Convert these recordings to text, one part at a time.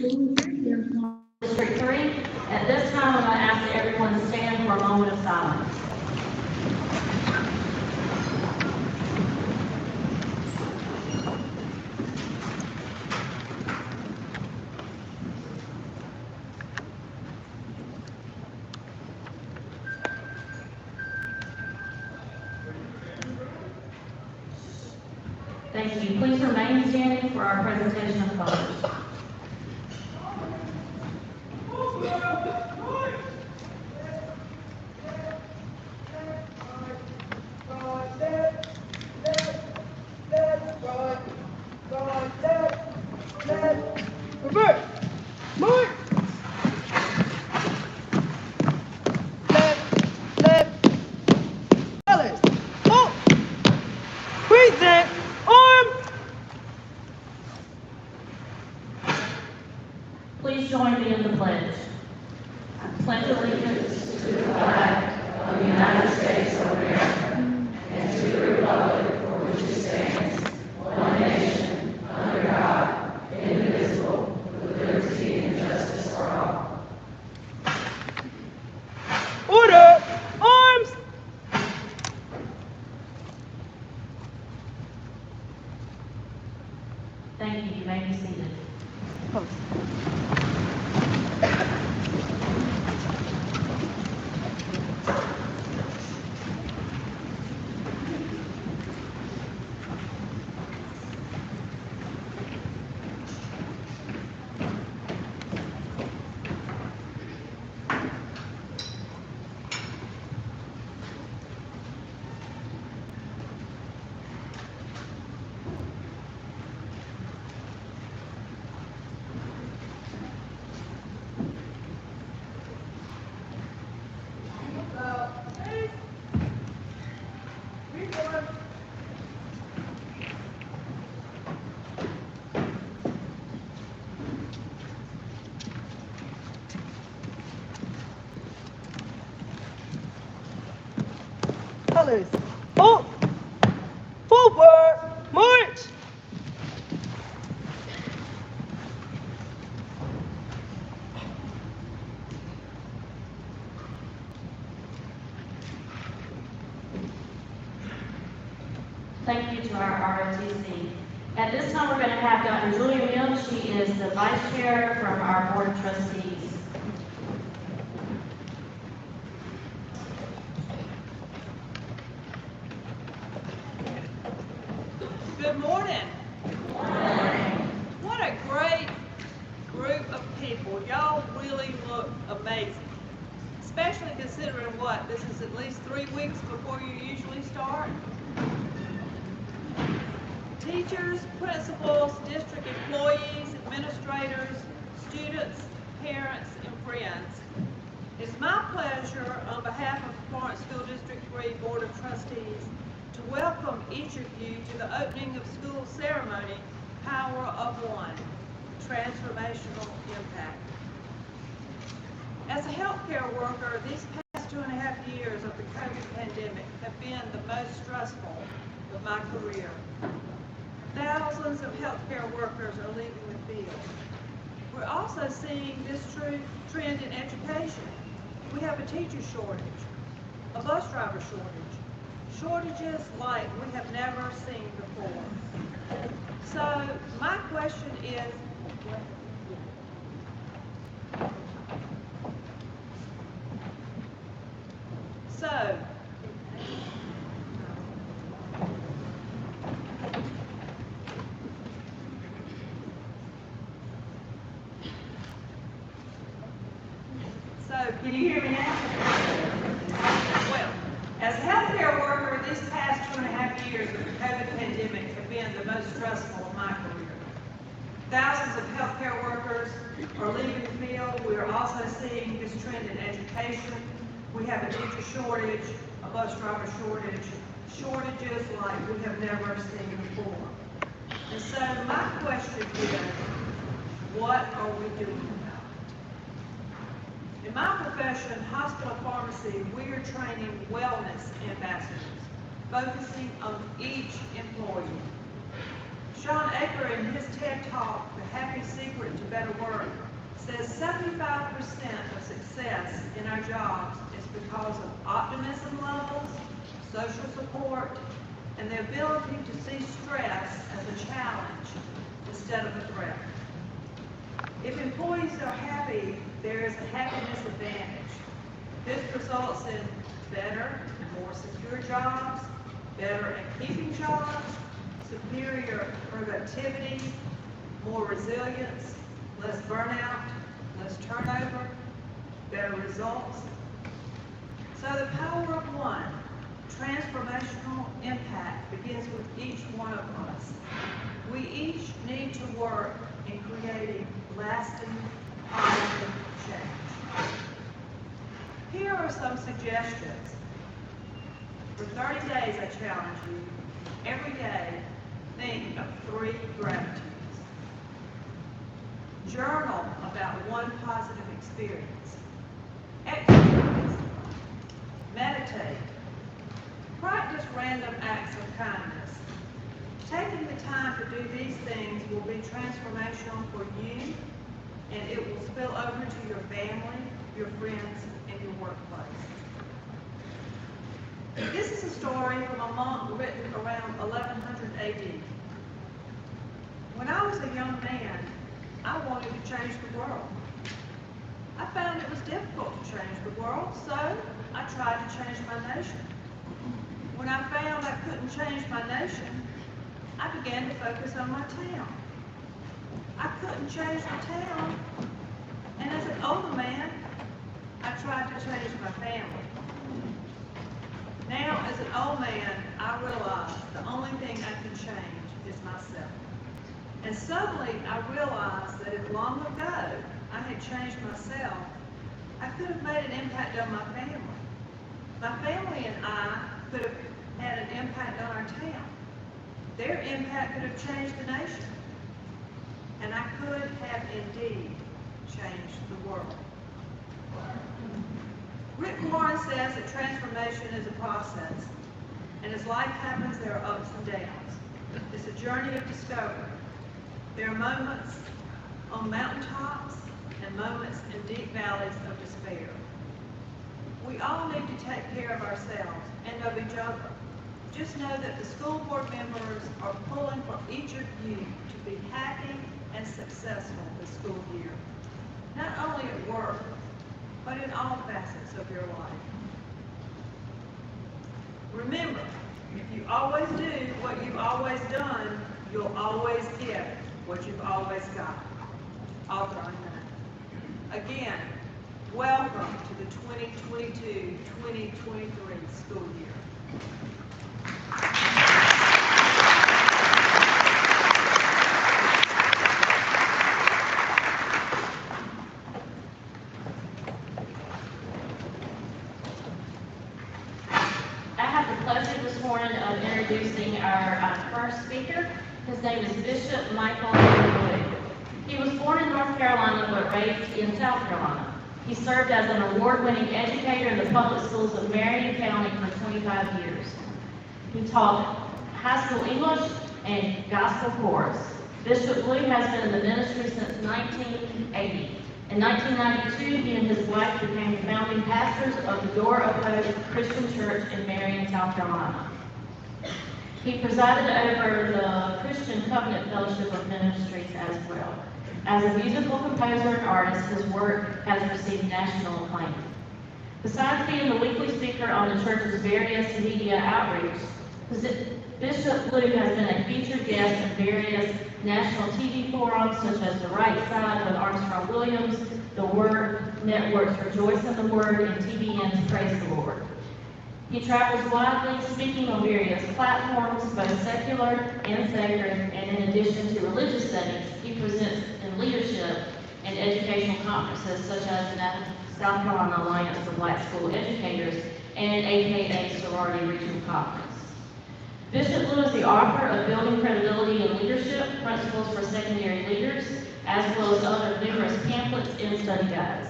District 3. At this time, I'm going to ask everyone to stand for a moment of silence. Thank you. Please remain standing for our presentation of colors. Please join me in the pledge. I pledge allegiance to the flag of the United States of America and to the republic for which it stands, one nation, under God, indivisible, with liberty and justice for all. Order! Arms! Thank you. You may be seated. Colors. Oh! Forward! March! Thank you to our ROTC. At this time, we're going to have Dr. Julia Mills. She is the Vice Chair from our Board of Trustees. Good morning. Good morning. What a great group of people. Y'all really look amazing. Especially considering what, this is at least 3 weeks before you usually start. Teachers, principals, district employees, administrators, students, parents, and friends. It's my pleasure on behalf of Florence School District 3 Board of Trustees to welcome each of you to the opening of school ceremony, Power of One, Transformational Impact. As a healthcare worker, these past 2.5 years of the COVID pandemic have been the most stressful of my career. Thousands of healthcare workers are leaving the field. We're also seeing this trend in education. We have a teacher shortage, a bus driver shortage, shortages like we have never seen before. So my question is, can you hear me now? Well, as a healthcare worker, these past 2.5 years of the COVID pandemic have been the most stressful of my career. Thousands of healthcare workers are leaving the field. We are also seeing this trend in education. We have a teacher shortage, a bus driver shortage, shortages like we have never seen before. And so my question is, what are we doing about it? In my profession, hospital pharmacy, we are training wellness ambassadors, focusing on each employee. Sean Aker, in his TED Talk, The Happy Secret to Better Work, says 75% of success in our jobs is because of optimism levels, social support, and the ability to see stress as a challenge instead of a threat. If employees are happy, there is a happiness advantage. This results in better, more secure jobs, better at keeping jobs, superior productivity, more resilience, less burnout, less turnover, better results. So the power of one, transformational impact, begins with each one of us. We each need to work in creating lasting, positive change. Here are some suggestions. For 30 days, I challenge you, every day, think of 3 gratitudes. Journal about one positive experience. Exercise. Meditate. Practice random acts of kindness. Taking the time to do these things will be transformational for you, and it will spill over to your family, your friends, and your workplace. This is a story from a monk written around 1100 AD. When I was a young man, I wanted to change the world. I found it was difficult to change the world, so I tried to change my nation. When I found I couldn't change my nation, I began to focus on my town. I couldn't change my town, and as an older man, I tried to change my family. Now, as an old man, I realize the only thing I can change is myself. And suddenly, I realized that if long ago I had changed myself, I could have made an impact on my family. My family and I could have had an impact on our town. Their impact could have changed the nation. And I could have indeed changed the world. Rick Warren says that transformation is a process, and as life happens, there are ups and downs. It's a journey of discovery. There are moments on mountaintops and moments in deep valleys of despair. We all need to take care of ourselves and of each other. Just know that the school board members are pulling for each of you to be happy and successful this school year, not only at work, but in all facets of your life. Remember, if you always do what you've always done, you'll always get what you've always got. Author unknown. Again, welcome to the 2022-2023 school year. Introducing our first speaker. His name is Bishop Michael Blue. He was born in North Carolina but raised in South Carolina. He served as an award-winning educator in the public schools of Marion County for 25 years. He taught high school English and gospel chorus. Bishop Blue has been in the ministry since 1980. In 1992, he and his wife became the founding pastors of the Door of Hope Christian Church in Marion, South Carolina. He presided over the Christian Covenant Fellowship of Ministries as well. As a musical composer and artist, his work has received national acclaim. Besides being the weekly speaker on the church's various media outreach, Bishop Blue has been a featured guest in various national TV forums such as The Right Side with Armstrong Williams, The Word Network's Rejoice in the Word, and TBN's Praise the Lord. He travels widely, speaking on various platforms, both secular and sacred, and in addition to religious settings, he presents in leadership and educational conferences such as the South Carolina Alliance for Black School Educators and AKA Sorority Regional Conference. Bishop Blue is the author of Building Credibility in Leadership, Principles for Secondary Leaders, as well as other numerous pamphlets and study guides.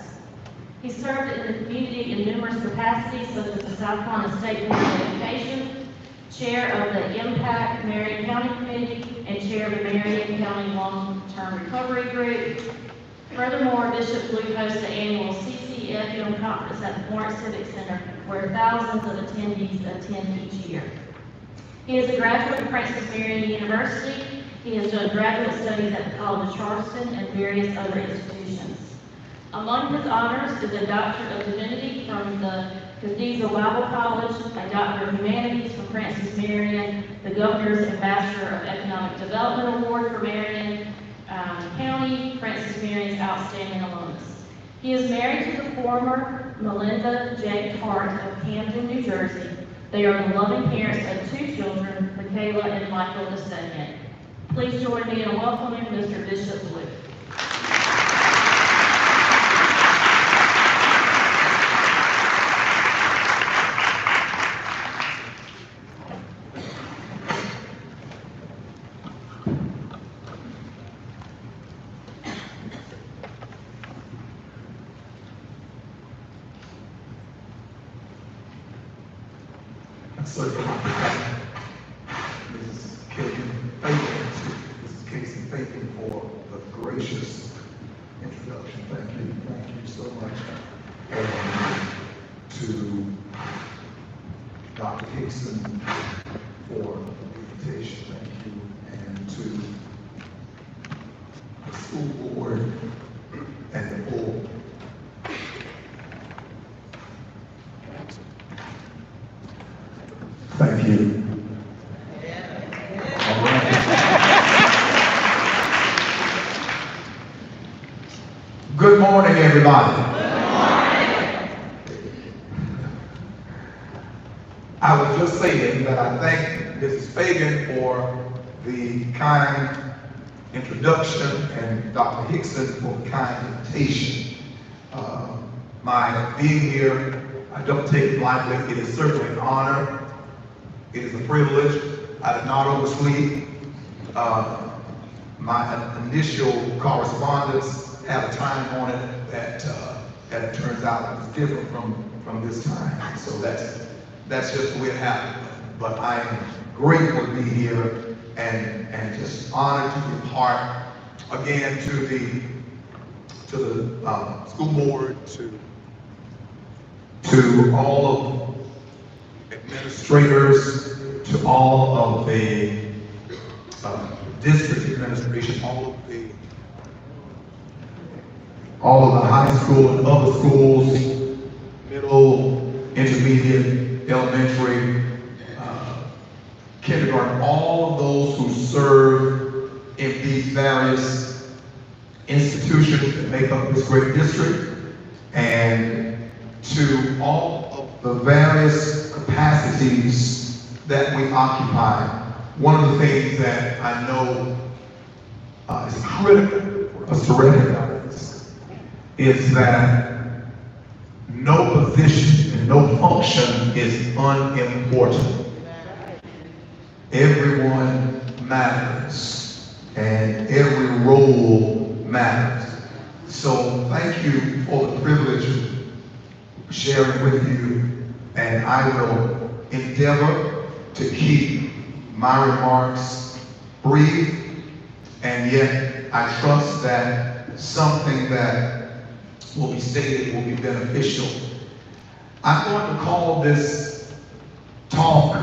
He served in the community in numerous capacities, such as the South Carolina State Board of Education, Chair of the Impact Marion County Committee, and Chair of the Marion County Long-Term Recovery Group. Furthermore, Bishop Blue hosts the annual CCFM conference at the Florence Civic Center, where thousands of attendees attend each year. He is a graduate of Francis Marion University. He has done graduate studies at the College of Charleston and various other institutions. Among his honors is a Doctor of Divinity from the Cathedral Bible College, a Doctor of Humanities from Francis Marion, the Governor's Ambassador of Economic Development Award for Marion County, Francis Marion's Outstanding Alumnus. He is married to the former Melinda J. Hart of Camden, New Jersey. They are the loving parents of 2 children, Michaela and Michael Desenian. Please join me in welcoming Mr. Bishop Blue. Mrs. Casey, thank you for the gracious introduction. Thank you so much. And to Dr. Hickson for the invitation, thank you. And to the school board and the board. Thank you. All right. Good morning, everybody. Good morning. I was just saying that I thank Mrs. Fagan for the kind introduction and Dr. Hickson for the kind invitation. My being here, I don't take it lightly. It is certainly an honor. It is a privilege. I did not oversleep. My initial correspondence had a time on it that it turns out was different from this time. So that's just the way it happened. But I am grateful to be here and just honored to be part again to the school board, to all of administrators, to all of the district administration, all of the high school and other schools, middle, intermediate, elementary, kindergarten, all of those who serve in these various institutions that make up this great district, and to all of the various capacities that we occupy. One of the things that I know is critical for us to recognize is that no position and no function is unimportant. Everyone matters, and every role matters. So thank you for the privilege of sharing with you, and I will endeavor to keep my remarks brief, and yet I trust that something that will be stated will be beneficial. I'm going to call this talk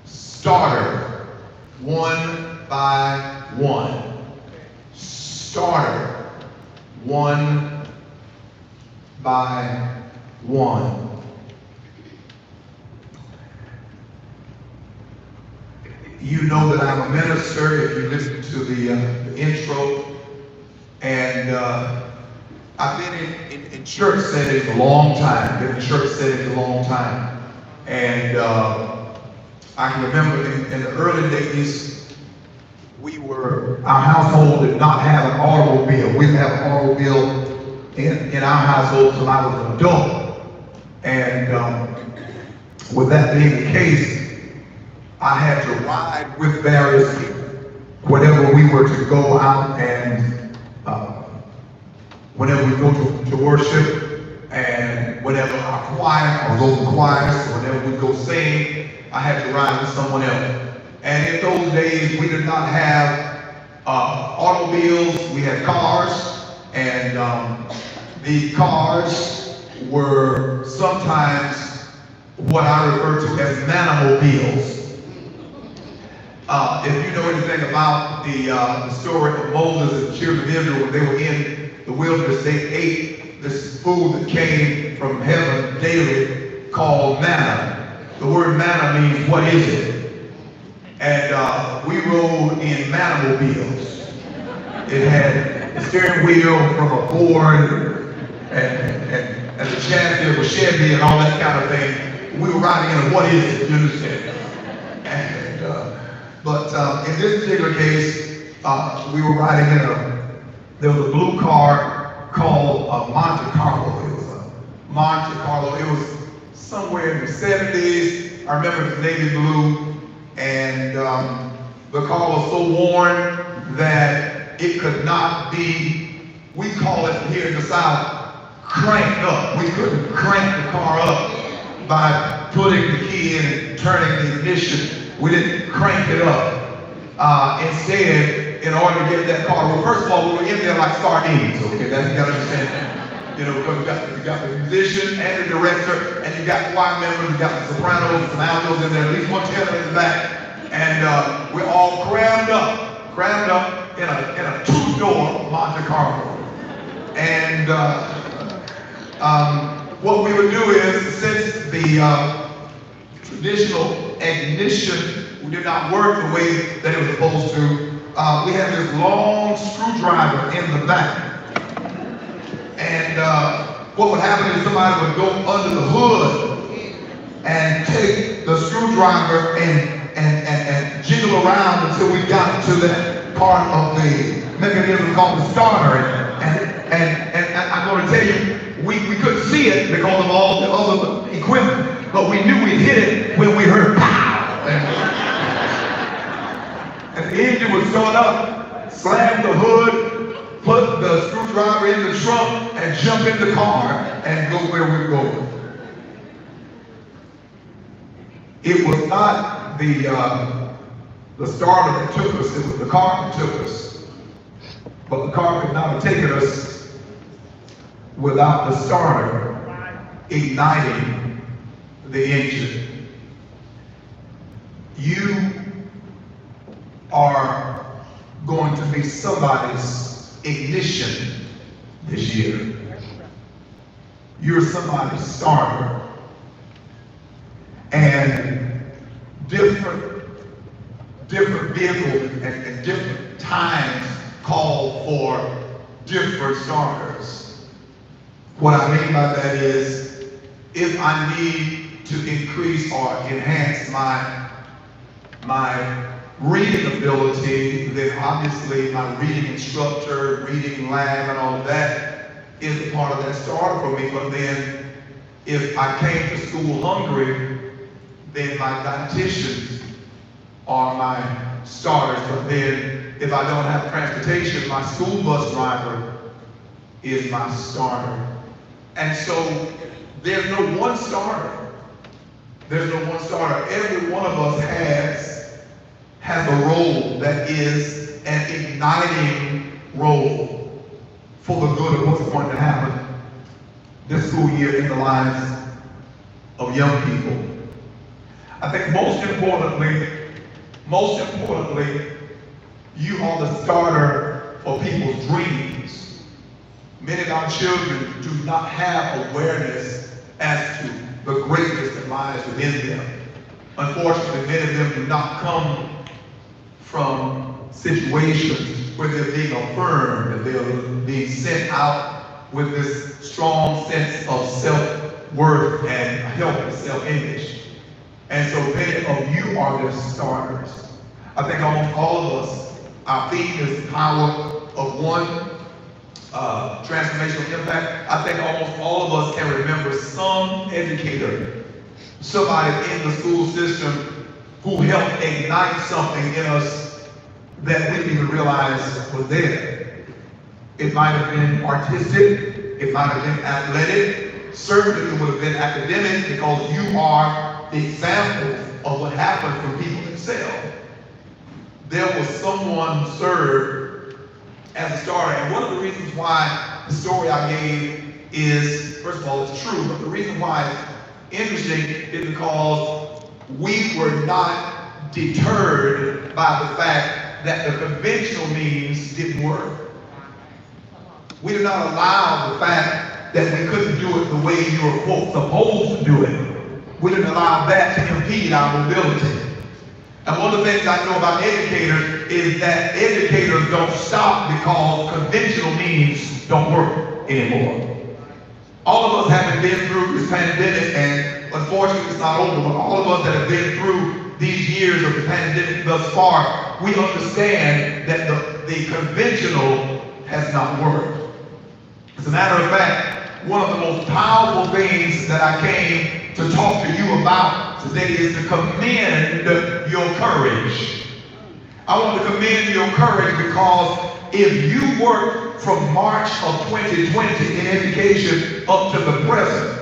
starter one by one. Starter one by one. You know that I'm a minister if you listen to the intro, and I've been in church settings a long time, and I can remember in the early days, our household did not have an automobile. We didn't have an automobile in our household until I was an adult. And with that being the case, I had to ride with various people whenever we were to go out, and whenever we go to worship, and whenever our choir or local choirs, or whenever we go sing, I had to ride with someone else. And in those days, we did not have automobiles, we had cars, and the cars were sometimes what I refer to as manimobiles. If you know anything about the story of Moses and the children of Israel, when they were in the wilderness, they ate this food that came from heaven daily called manna. The word manna means, what is it? And we rode in manimobiles. It had a steering wheel from a Ford and the chassis of a Chevy and all that kind of thing. We were riding in a what is it, you understand? But in this particular case, we were riding in there was a blue car called Monte Carlo. It was a Monte Carlo. It was somewhere in the 70s. I remember it was navy blue. And the car was so worn that it could not be, we call it here in the South, cranked up. We couldn't crank the car up by putting the key in and turning the ignition. We didn't crank it up. Instead, in order to get that car, well, first of all, we were in there like sardines, okay? That's, you gotta understand that. You know, because you got the musician and the director, and you got choir members, you got the sopranos, some altos in there, at least one tenor in the back. And we're all crammed up in a two-door Monte Carlo. And what we would do is, since the traditional ignition did not work the way that it was supposed to, we had this long screwdriver in the back. And what would happen is somebody would go under the hood and take the screwdriver and jiggle around until we got to that part of the mechanism called the starter. And I'm going to tell you, we couldn't see it because of all the other equipment, but we knew we'd hit it when we heard pow. And the engine would start up, slam the hood, put the screwdriver in the trunk, and jump in the car and go where we were going. It was not the starter that took us, it was the car that took us. But the car could not have taken us without the starter igniting the engine. You are going to be somebody's ignition this year. You're somebody's starter. And different vehicles and different times call for different starters. What I mean by that is, if I need to increase or enhance my reading ability, then obviously my reading instructor, reading lab, and all of that is a part of that starter for me. But then, if I came to school hungry, then my dietitians are my starters. But then, if I don't have transportation, my school bus driver is my starter. And so, there's no one starter. There's no one starter. Every one of us has a role that is an igniting role for the good of what's going to happen this school year in the lives of young people. I think most importantly, you are the starter for people's dreams. Many of our children do not have awareness as to the greatness that lies within them. Unfortunately, many of them do not come from situations where they're being affirmed and they're being sent out with this strong sense of self-worth and healthy self-image. And so many of you are their starters. I think almost all of us, our theme is the power of one, transformational impact. I think almost all of us can remember some educator, somebody in the school system who helped ignite something in us that we didn't even realize was there. It might have been artistic, it might have been athletic, certainly it would have been academic because you are the example of what happened for people themselves. There was someone who served as a starter, and one of the reasons why the story I gave is, first of all, it's true, but the reason why it's interesting is because we were not deterred by the fact that the conventional means didn't work. We did not allow the fact that we couldn't do it the way you were quote, supposed to do it. We didn't allow that to impede our mobility. And one of the things I know about educators is that educators don't stop because conventional means don't work anymore. All of us haven't been through this pandemic, and unfortunately it's not over, but all of us that have been through these years of the pandemic thus far, we understand that the conventional has not worked. As a matter of fact, one of the most powerful things that I came to talk to you about today is to commend your courage. I want to commend your courage because if you work from March of 2020 in education up to the present,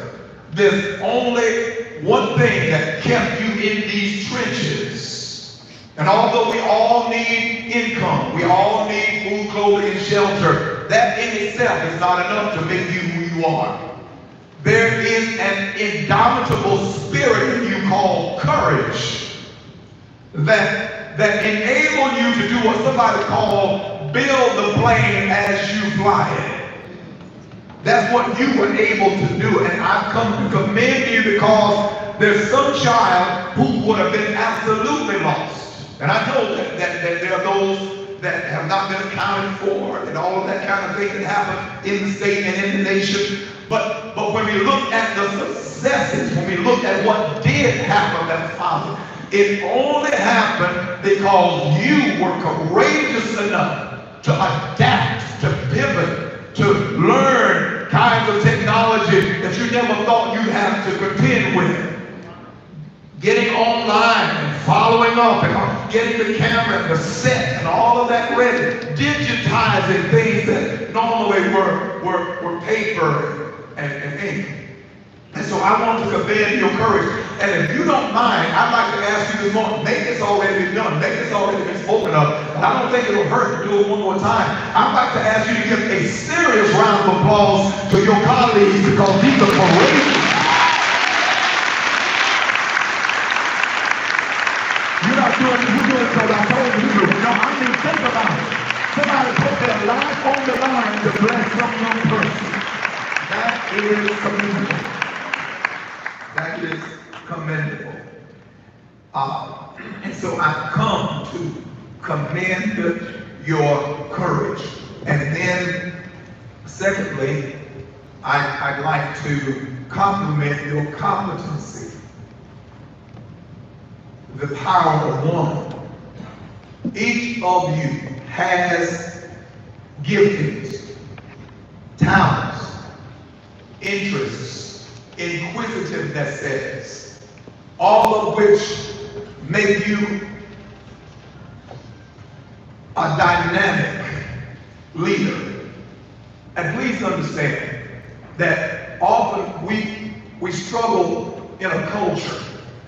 there's only one thing that kept you in these trenches. And although we all need income, we all need food, clothing, and shelter, that in itself is not enough to make you who you are. There is an indomitable spirit in you called courage that enable you to do what somebody called build the plane as you fly it. That's what you were able to do, and I've come to commend you because there's some child who would have been absolutely lost. And I know that there are those that have not been accounted for and all of that kind of thing that happened in the state and in the nation. But when we look at the successes, when we look at what did happen as Father, it only happened because you were courageous enough to adapt, to pivot, to learn kinds of technology that you never thought you'd have to contend with. Getting online and following up and getting the camera and the set and all of that ready, digitizing things that normally were paper and ink. And so I want to commend your courage. And if you don't mind, I'd like to ask you this morning, maybe it's already been done, maybe it's already been spoken of, but I don't think it'll hurt to do it one more time. I'd like to ask you to give a serious round of applause to your colleagues because these are courageous. You're not doing it, you're doing it because I told you to do it. No, I mean, think about it. Somebody put their life on the line to bless some young person. That is commendable. That is commendable. And so I've come to commend your courage. And then, secondly, I'd like to compliment your competency. The power of one. Each of you has giftings, talents, interests, inquisitiveness, all of which make you a dynamic leader. And please understand that often we struggle in a culture,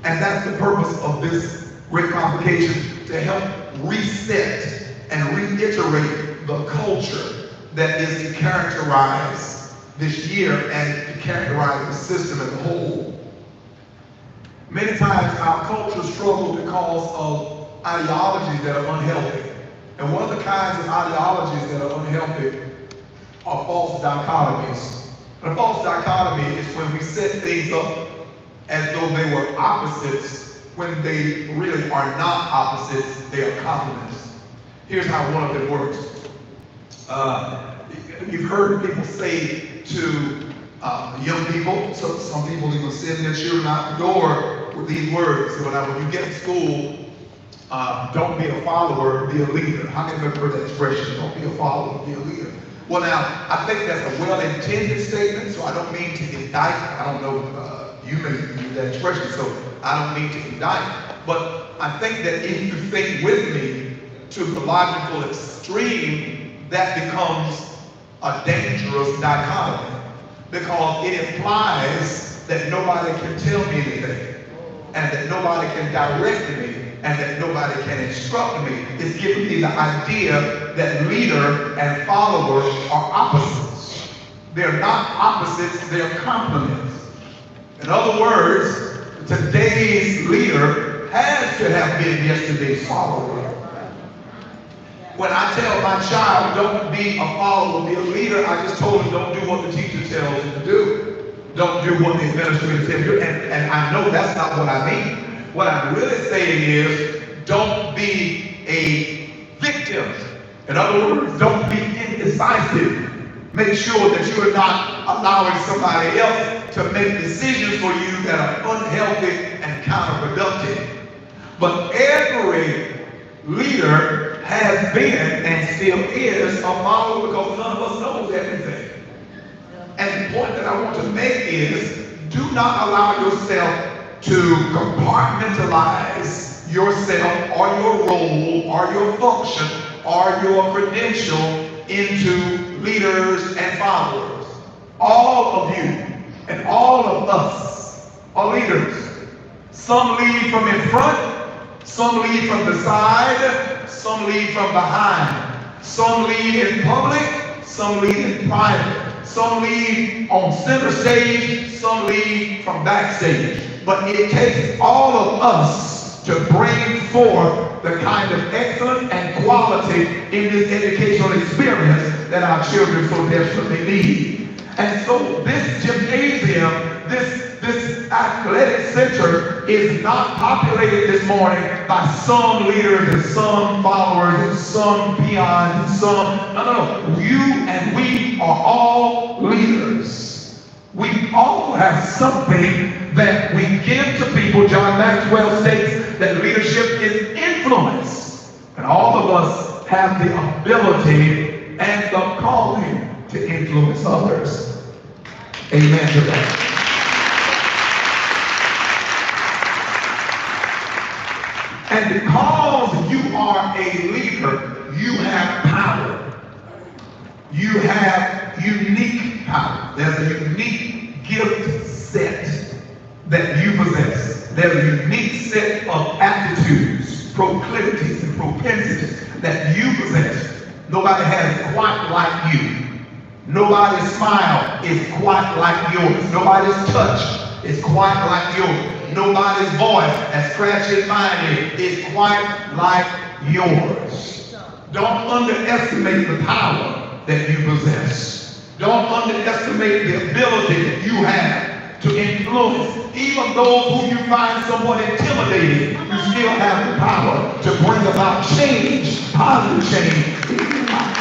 and that's the purpose of this great convocation, to help reset and reiterate the culture that is to characterize this year and to characterize the system as a whole. Many times our culture struggles because of ideologies that are unhealthy. And one of the kinds of ideologies that are unhealthy are false dichotomies. And a false dichotomy is when we set things up as though they were opposites when they really are not opposites, they are complements. Here's how one of them works. You've heard people say to young people, so some people even send their children out the door with these words. So when you get to school, don't be a follower, be a leader. How many of you have heard that expression? Don't be a follower, be a leader. Well now, I think that's a well-intended statement, so I don't mean to indict. I don't know, you may use that expression, so I don't mean to indict. But I think that if you think with me to the logical extreme, that becomes a dangerous dichotomy. because it implies that nobody can tell me anything, and that nobody can direct me, and that nobody can instruct me. It's giving me the idea that leader and follower are opposites. They're not opposites, they're complements. In other words, today's leader has to have been yesterday's follower. When I tell my child, don't be a follower, be a leader, I just told him, don't do what the teacher tells him to do. Don't do what the administrator tells you. And I know that's not what I mean. What I'm really saying is, don't be a victim. In other words, don't be indecisive. Make sure that you are not allowing somebody else to make decisions for you that are unhealthy and counterproductive. But every leader has been and still is a follower, because none of us knows everything. And the point that I want to make is, do not allow yourself to compartmentalize yourself or your role or your function or your credential into leaders and followers. All of you and all of us are leaders. Some lead from in front, some lead from the side, some lead from behind. Some lead in public, some lead in private. Some lead on center stage, some lead from backstage. But it takes all of us to bring forth the kind of excellence and quality in this educational experience that our children so desperately need. And so this gymnasium, this athletic center is not populated this morning by some leaders and some followers and some peons and some, no. You and we are all leaders. We all have something that we give to people. John Maxwell states that leadership is influence. And all of us have the ability and the calling to influence others. Amen to that. And because you are a leader, you have power. You have unique power. There's a unique gift set that you possess. There's a unique set of attitudes, proclivities, and propensities that you possess. Nobody has it quite like you. Nobody's smile is quite like yours. Nobody's touch is quite like yours. Nobody's voice, as scratchy as mine is quite like yours. Don't underestimate the power that you possess. Don't underestimate the ability that you have to influence. Even those who you find somewhat intimidating, you still have the power to bring about change, positive change in your life.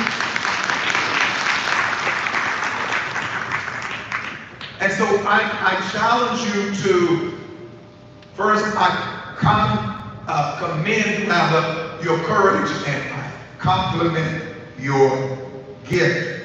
And so I challenge you to, first, I commend rather your courage, and I compliment your gift.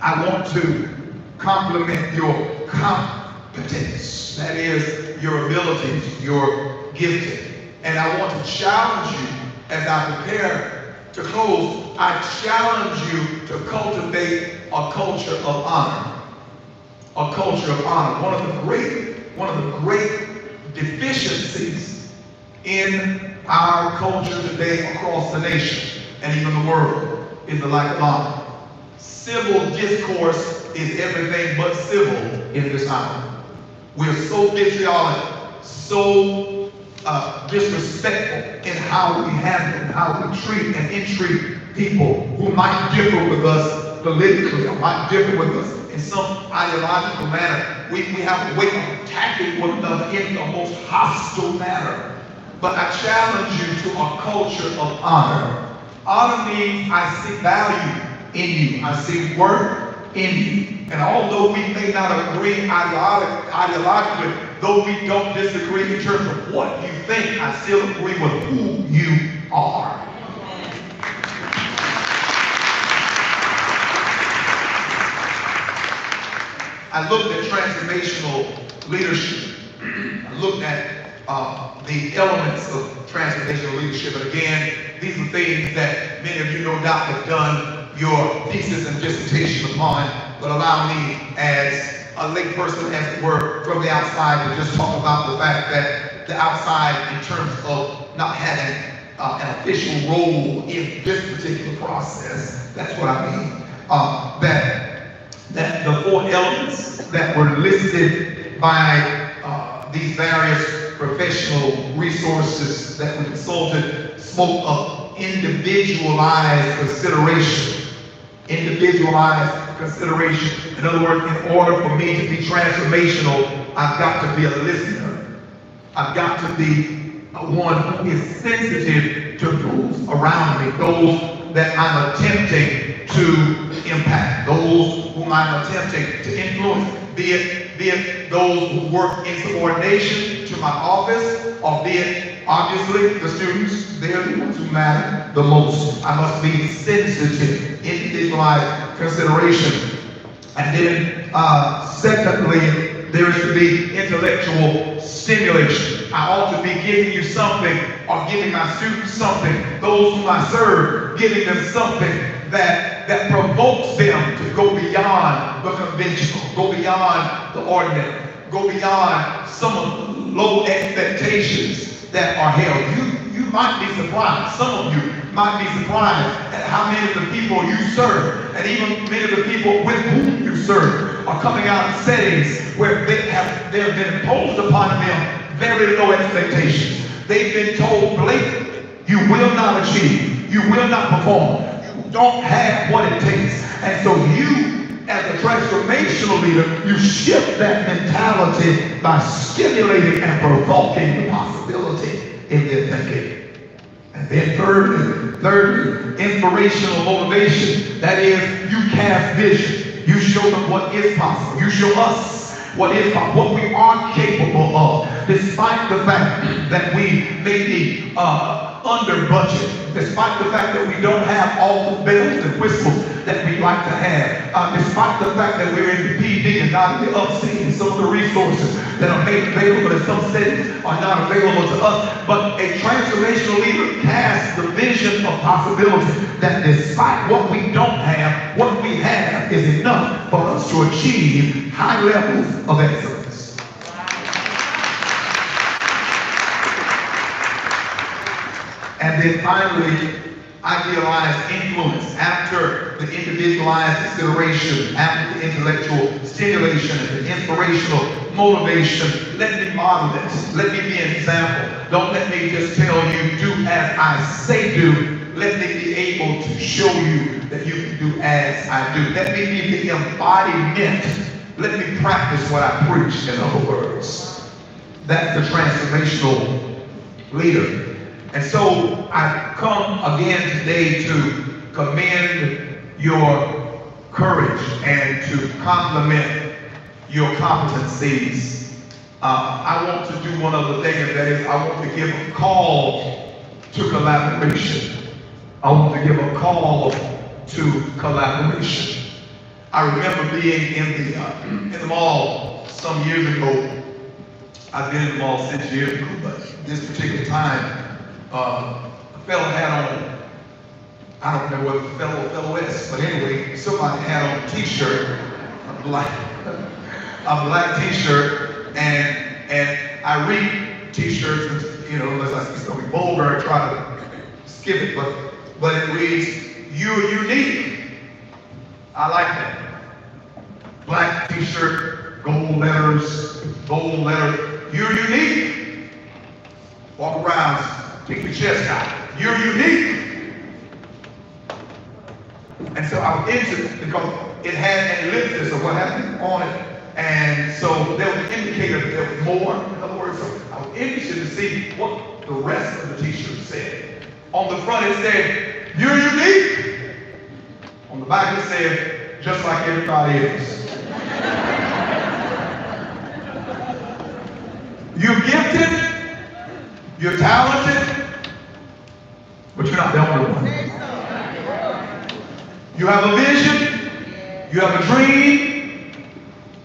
I want to compliment your competence. That is, your abilities, your gifting. And I want to challenge you as I prepare to close. I challenge you to cultivate a culture of honor. A culture of honor. One of the great deficiencies in our culture today across the nation and even the world is the lack of honor. Civil discourse is everything but civil in this hour. We're so vitriolic, so disrespectful in how we handle and how we treat and entreat people who might differ with us politically or might differ with us in some ideological manner. We have a way of attacking one another in the most hostile manner. But I challenge you to a culture of honor. Honor means I see value in you. I see worth in you. And although we may not agree ideologically, though we don't disagree in terms of what you think, I still agree with who you are. I looked at transformational leadership. I looked at the elements of transformational leadership. And again, these are things that many of you no doubt have done your thesis and dissertation upon. but allow me as a lay person, as it were, from the outside to just talk about the fact that the outside in terms of not having an official role in this particular process. That's what I mean. That the four elements that were listed by these various professional resources that we consulted spoke of individualized consideration. Individualized consideration. In other words, in order for me to be transformational, I've got to be a listener. I've got to be one who is sensitive to those around me, those that I'm attempting to impact, those whom I'm attempting to influence, be it those who work in subordination to my office, or be it, obviously, the students. They're the ones who matter the most. I must be sensitive, individualized consideration. And then, secondly, there is to be intellectual stimulation. I ought to be giving you something, or giving my students something, those whom I serve, giving them something that provokes them to go beyond the conventional, go beyond the ordinary, go beyond some of the low expectations that are held. You might be surprised, some of you might be surprised at how many of the people you serve, and even many of the people with whom you serve, are coming out of settings where they have been imposed upon them very low expectations. They've been told blatantly, you will not achieve, you will not perform, you don't have what it takes. And so you, as a transformational leader, you shift that mentality by stimulating and provoking the possibility in their thinking. And then thirdly, inspirational motivation. That is, you cast vision. You show them what is possible. You show us what is possible, what we are capable of, despite the fact that we may be under budget, despite the fact that we don't have all the bells and whistles that we'd like to have, despite the fact that we're in the PD and not in the upstate, and some of the resources that are made available in some settings are not available to us. But a transformational leader casts the vision of possibility that despite what we don't have, what we have is enough for us to achieve high levels of excellence. And then finally, idealized influence. After the individualized consideration, after the intellectual stimulation and the inspirational motivation, let me model this. Let me be an example. Don't let me just tell you, do as I say do. Let me be able to show you that you can do as I do. Let me be the embodiment. Let me practice what I preach, in other words. That's the transformational leader. And so I come again today to commend your courage and to compliment your competencies. I want to do one other thing, and that is I want to give a call to collaboration. I want to give a call to collaboration. I remember being in the mall some years ago. I've been in the mall since years ago, but this particular time, a fellow had on, I don't know what fellow-est, but anyway, somebody had on a t-shirt, a black t-shirt, and I read t-shirts, unless I see something vulgar, I try to skip it, but it reads, "You're unique." I like that. Black t-shirt, gold letters, "You're unique." Walk around, take your chest out. You're unique. And so I was interested because it had an ellipsis of what happened on it. And so there was an indicator that there was more. In other words, so I was interested to see what the rest of the t-shirt said. On the front it said, "You're unique." On the back it said, "Just like everybody else." You're gifted, you're talented, but you're not the only one. You have a vision, you have a dream,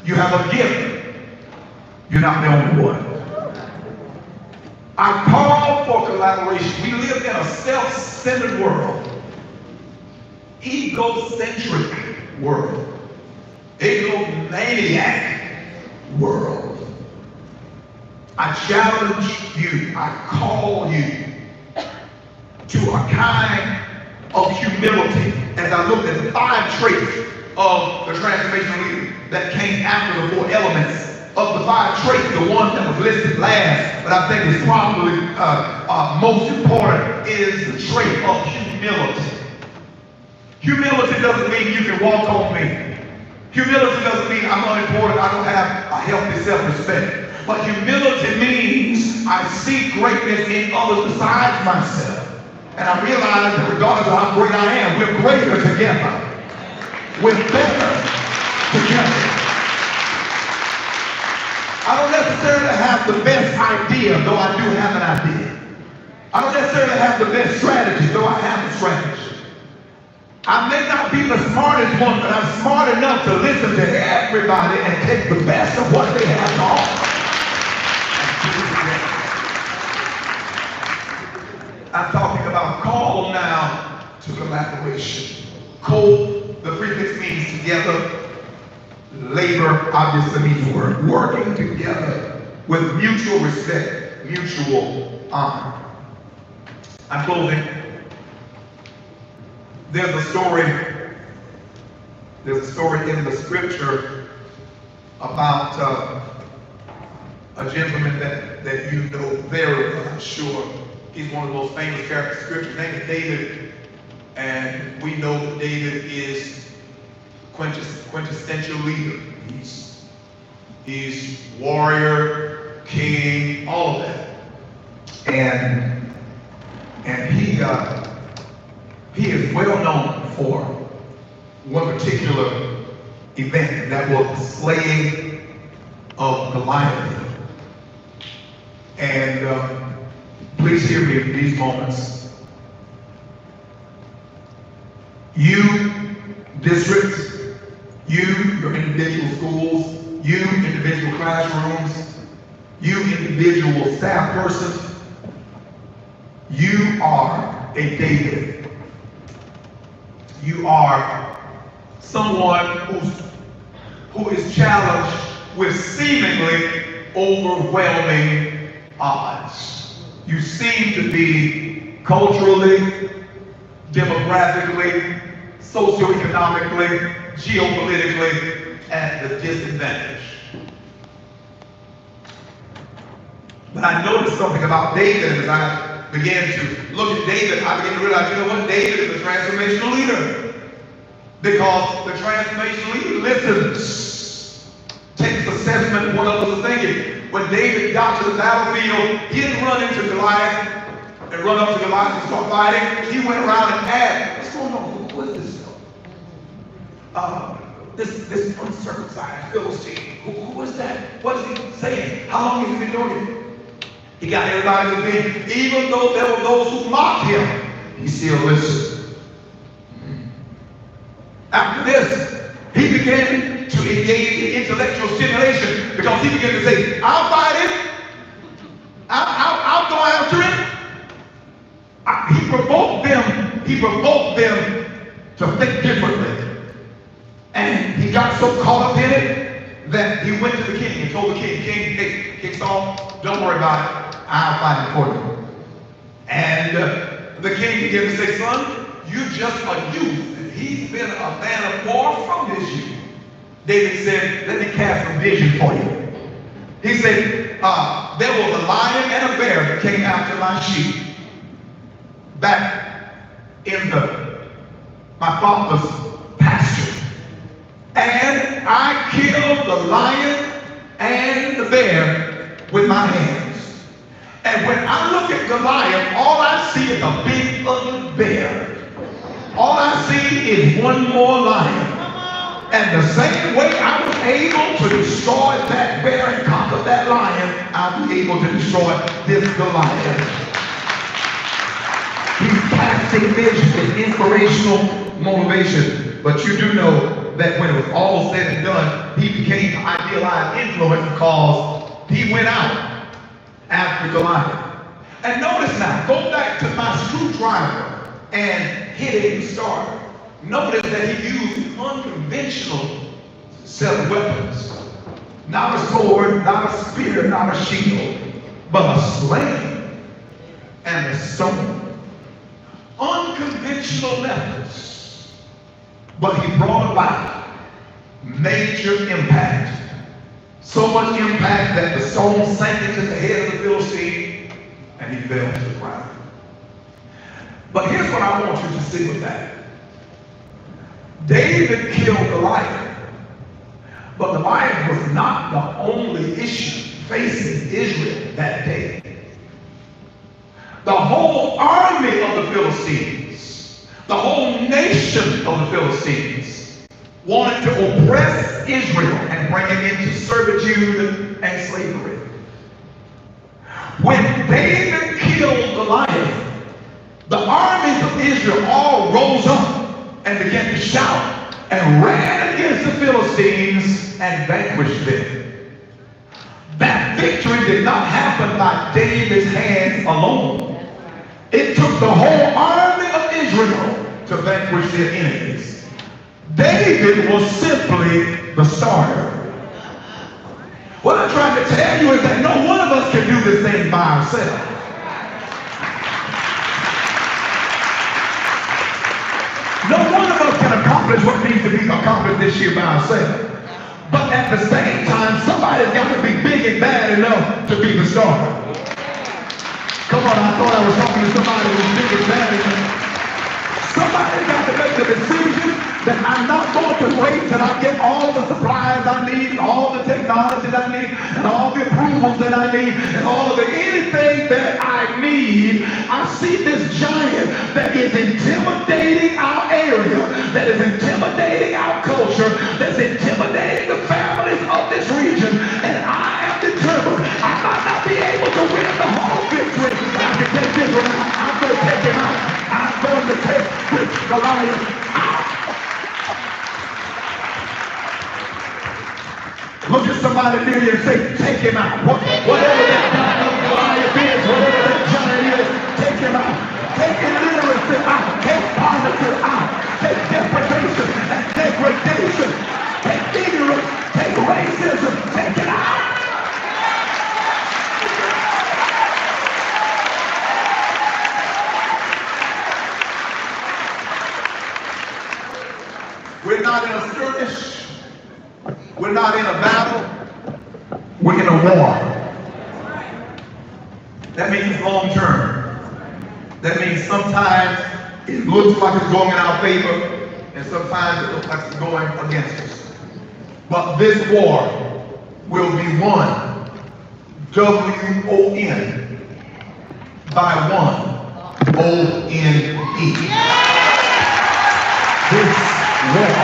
you have a gift. You're not the only one. I call for collaboration. We live in a self-centered world, egocentric world. egomaniac world. I challenge you, I call you to a kind of humility as I looked at the 5 traits of the transformational leader that came after the 4 elements. Of the 5 traits, the one that was listed last, but I think is probably most important, is the trait of humility. Humility doesn't mean you can walk on me. Humility doesn't mean I'm unimportant, I don't have a healthy self-respect. But humility means I see greatness in others besides myself. And I realize that regardless of how great I am, we're greater together. We're better together. I don't necessarily have the best idea, though I do have an idea. I don't necessarily have the best strategy, though I have a strategy. I may not be the smartest one, but I'm smart enough to listen to everybody and take the best of what they have to offer. I'm talking about call now to collaboration. The prefix means together. Labor obviously means work. Working together with mutual respect, mutual honor. I'm closing. There's a story in the scripture about a gentleman that you know very well, I'm sure. He's one of the most famous characters in scripture. His name is David, and we know that David is quintessential leader. He's warrior, king, all of that. And he is well known for one particular event, and that was the slaying of Goliath. And please hear me in these moments. You districts, your individual schools, you individual classrooms, you individual staff persons, you are a David. You are someone who is challenged with seemingly overwhelming odds. You seem to be culturally, demographically, socioeconomically, geopolitically at the disadvantage. But I noticed something about David as I began to look at David. I began to realize, you know what? David is a transformational leader. Because the transformational leader listens, takes assessment of what others are thinking. When David got to the battlefield, he didn't run into Goliath and run up to Goliath and start fighting. He went around and asked, what's going on? What is this? This uncircumcised Philistine, who is that? What is he saying? How long has he been doing it? He got everybody's opinion. Even though there were those who mocked him, he still listened. After this, he began to engage in intellectual stimulation because he began to say, I'll fight it. I'll go after it. He provoked them to think differently. And he got so caught up in it that he went to the king and told the king, King Saul, don't worry about it. I'll fight it for you. And the king began to say, son, you're just a youth. And he's been a man of war from his youth. David said, let me cast a vision for you. He said, there was a lion and a bear that came after my sheep back in my father's pasture. And I killed the lion and the bear with my hands. And when I look at Goliath, all I see is a big ugly bear. All I see is one more lion. And the same way I was able to destroy that bear and conquer that lion, I'll be able to destroy this Goliath. He's casting vision and inspirational motivation. But you do know that when it was all said and done, he became an idealized influence because he went out after Goliath. And notice now, go back to my screwdriver and hit it and start. Notice that he used an unconventional set of weapons. Not a sword, not a spear, not a shield, but a sling and a stone. Unconventional methods. But he brought about major impact. So much impact that the stone sank into the head of the Philistine and he fell to the ground. But here's what I want you to see with that. David killed Goliath, but Goliath was not the only issue facing Israel that day. The whole army of the Philistines, the whole nation of the Philistines wanted to oppress Israel and bring it into servitude and slavery. When David killed Goliath, the armies of Israel all rose up and began to shout and ran against the Philistines and vanquished them. That victory did not happen by David's hands alone. It took the whole army of Israel to vanquish their enemies. David was simply the starter. What I'm trying to tell you is that no one of us can do this thing by ourselves. No one of us can accomplish what needs to be accomplished this year by ourselves. But at the same time, somebody's got to be big and bad enough to be the starter. Come on, I thought I was talking to somebody who's big and bad enough. Somebody's got to make the decision that I'm not going to wait till I get all the supplies I need, all the technology that I need, and all the approvals that I need, and all of the anything that I need. I see this giant that is intimidating our area, that is intimidating our culture, that's intimidating the families of this region, and I am determined I might not be able to win the whole victory, but I can take this one out. I'm going to take him out. I'm going to take this Goliath out. Look at somebody near you and say, take him out. Whatever that Goliath is, whatever that giant is, take him out. Take illiteracy out. Take poverty out. Take deprivation and degradation. Take ignorance. Take racism. Take it out. We're not in a skirmish. We're not in a battle. We're in a war. That means long term. That means sometimes it looks like it's going in our favor, and sometimes it looks like it's going against us. But this war will be won, W-O-N, by one, O-N-E. This war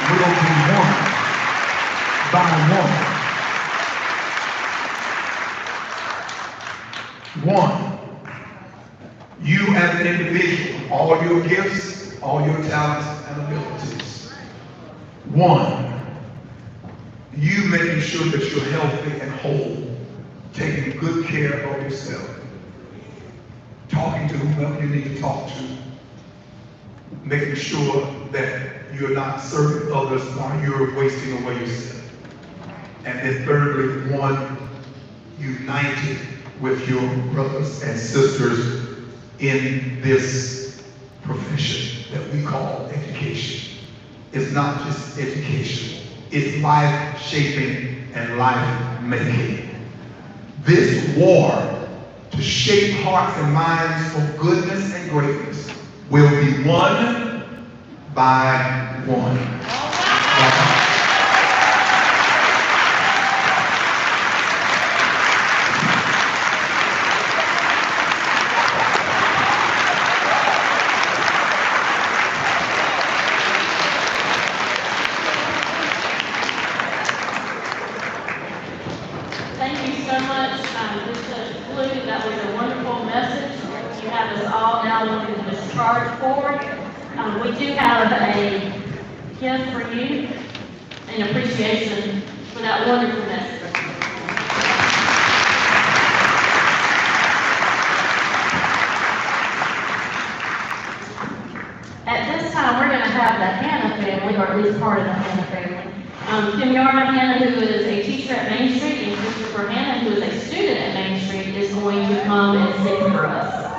will be won by one. You as an individual, all your gifts, all your talents and abilities. One, you making sure that you're healthy and whole, taking good care of yourself, talking to whomever you need to talk to, making sure that you're not serving others while you're wasting away yourself. And then thirdly, one, united with your brothers and sisters in this profession that we call education. It's not just education, it's life-shaping and life-making. This war to shape hearts and minds for goodness and greatness will be won by one. Thank you so much, Mr. Blue. That was a wonderful message. You have us all now looking to discharge forward. We do have a gift for you in appreciation for that wonderful message. At this time, we're going to have the Hannah family, or at least part of the Hannah family, Kimyara Hanna, who is a teacher at Main Street, and Christopher Hanna, who is a student at Main Street, is going to come and sing for us.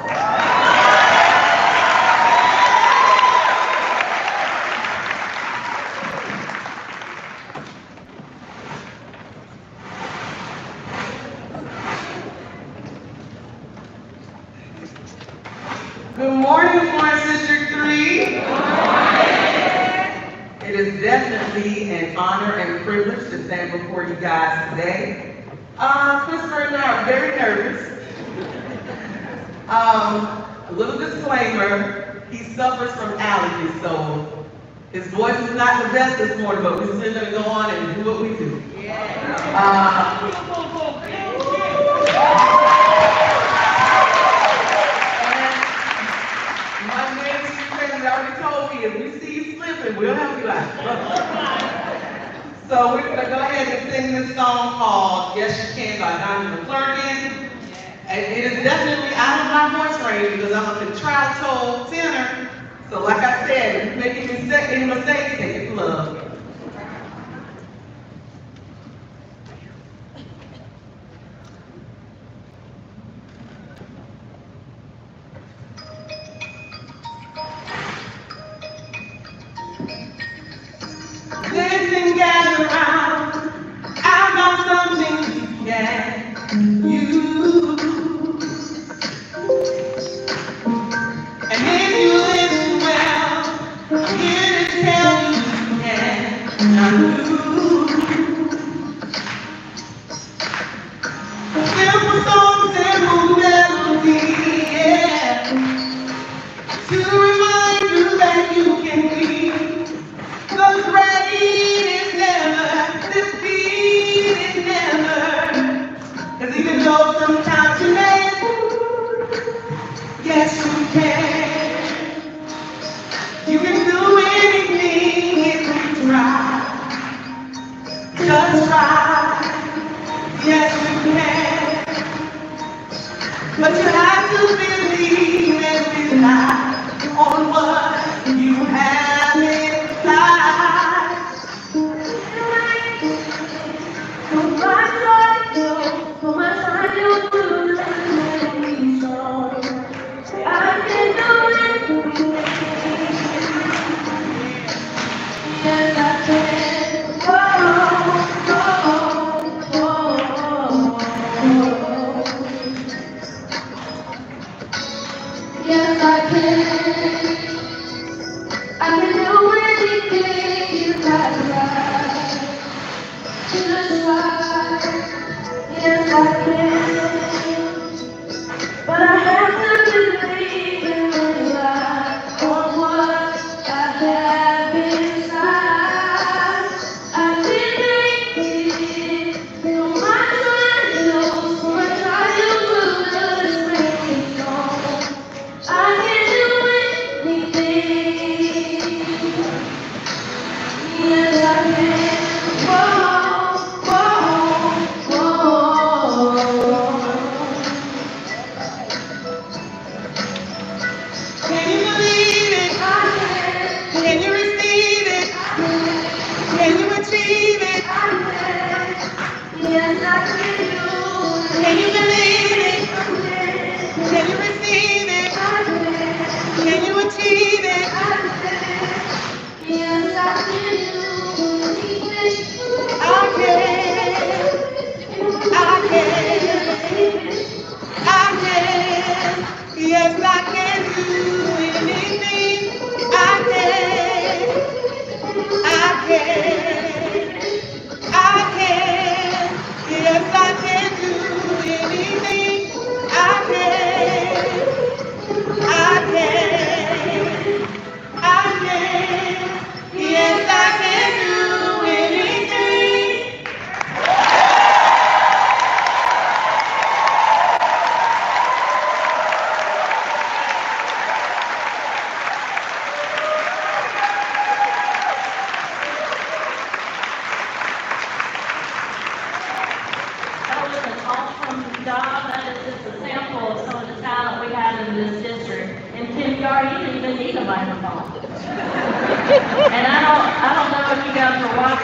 Good morning, Florence District 3. It is definitely an honor and privilege to stand before you guys today. Christopher and I are very nervous. A little disclaimer, he suffers from allergies, so his voice is not the best this morning, but we're still gonna go on and do what we do. My main friend already told me, if we see you slipping, we'll help you out. So we're gonna go ahead and sing this song called Yes You Can by Donnie McClurkin. And it is definitely out of my voice range because I'm a contralto tenor. So like I said, if you make any mistakes, take it to love. Listen, gather round, I've got something you can use. And if you listen well, I'm here to tell you you can lose. Simple songs, simple melody, yeah, to remind you that you can be. The rain is never, defeat is never, 'cause even though sometimes you may, yes you can. You can do anything if you try.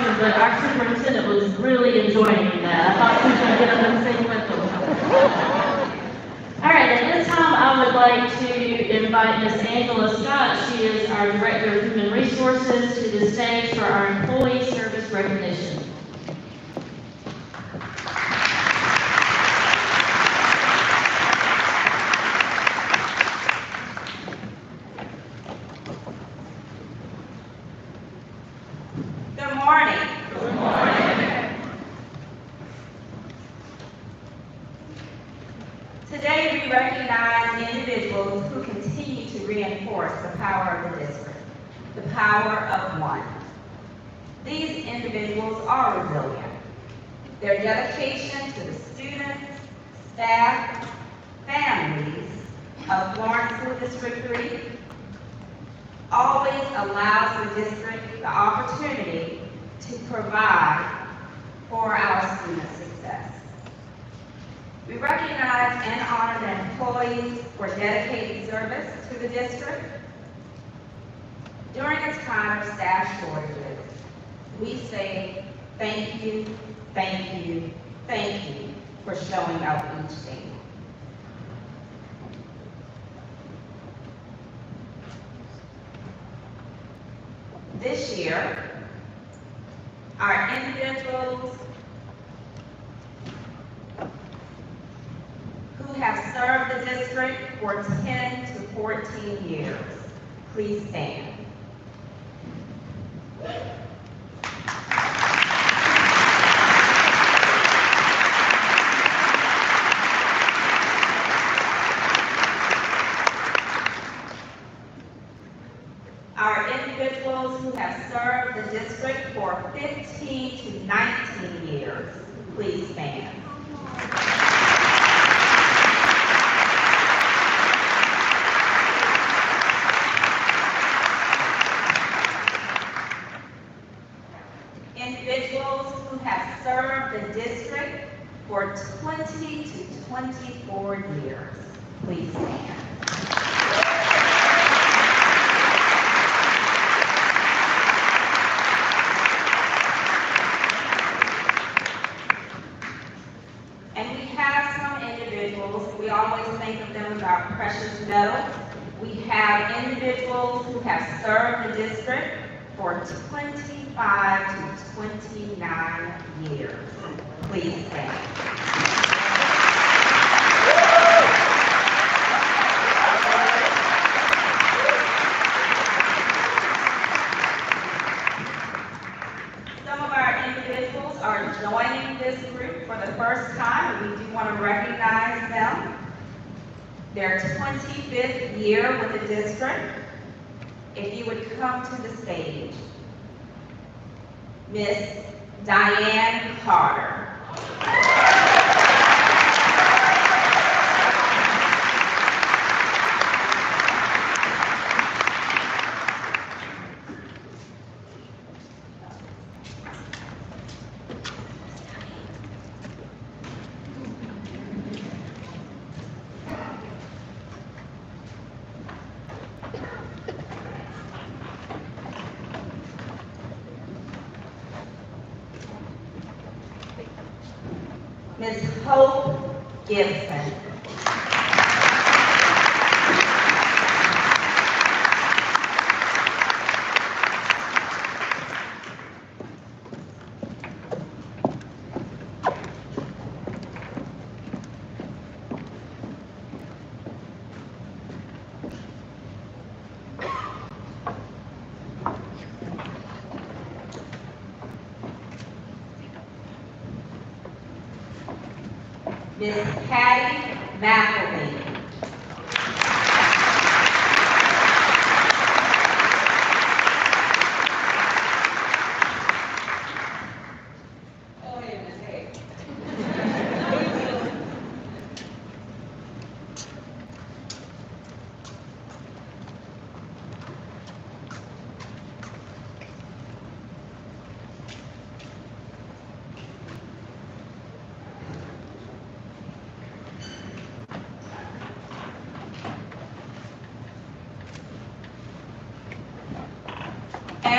introduction, but our superintendent was really enjoying that. I thought she was going to get up and sing with them. All right, at this time, I would like to invite Ms. Angela Scott. She is our Director of Human Resources to the stage for our employee service recognition. Good morning. Good morning. Today we recognize individuals who continue to reinforce the power of the district, the power of one. These individuals are resilient. Their dedication to the students, staff, families of Florence School District 3 always allows the district the opportunity to provide for our students' success. We recognize and honor the employees for dedicated service to the district. During a time of staff shortages, we say thank you, thank you, thank you for showing up each day. This year, our individuals who have served the district for 10 to 14 years, please stand. Our individuals who have served the district for 15 to 19 years, please stand. Individuals who have served the district for 20 to 24 years, please stand. And we have some individuals, we always think of them as our precious metals. We have individuals who have served the district for 25 to 29 years. Please stand. Some of our individuals are joining this group for the first time, and we do want to recognize them. Their 25th year with the district. If you would come to the stage. Miss Diane Carter. Ms. Hope Gibson. Ms. Patty McElveen. Go ahead, Ms. Hayes.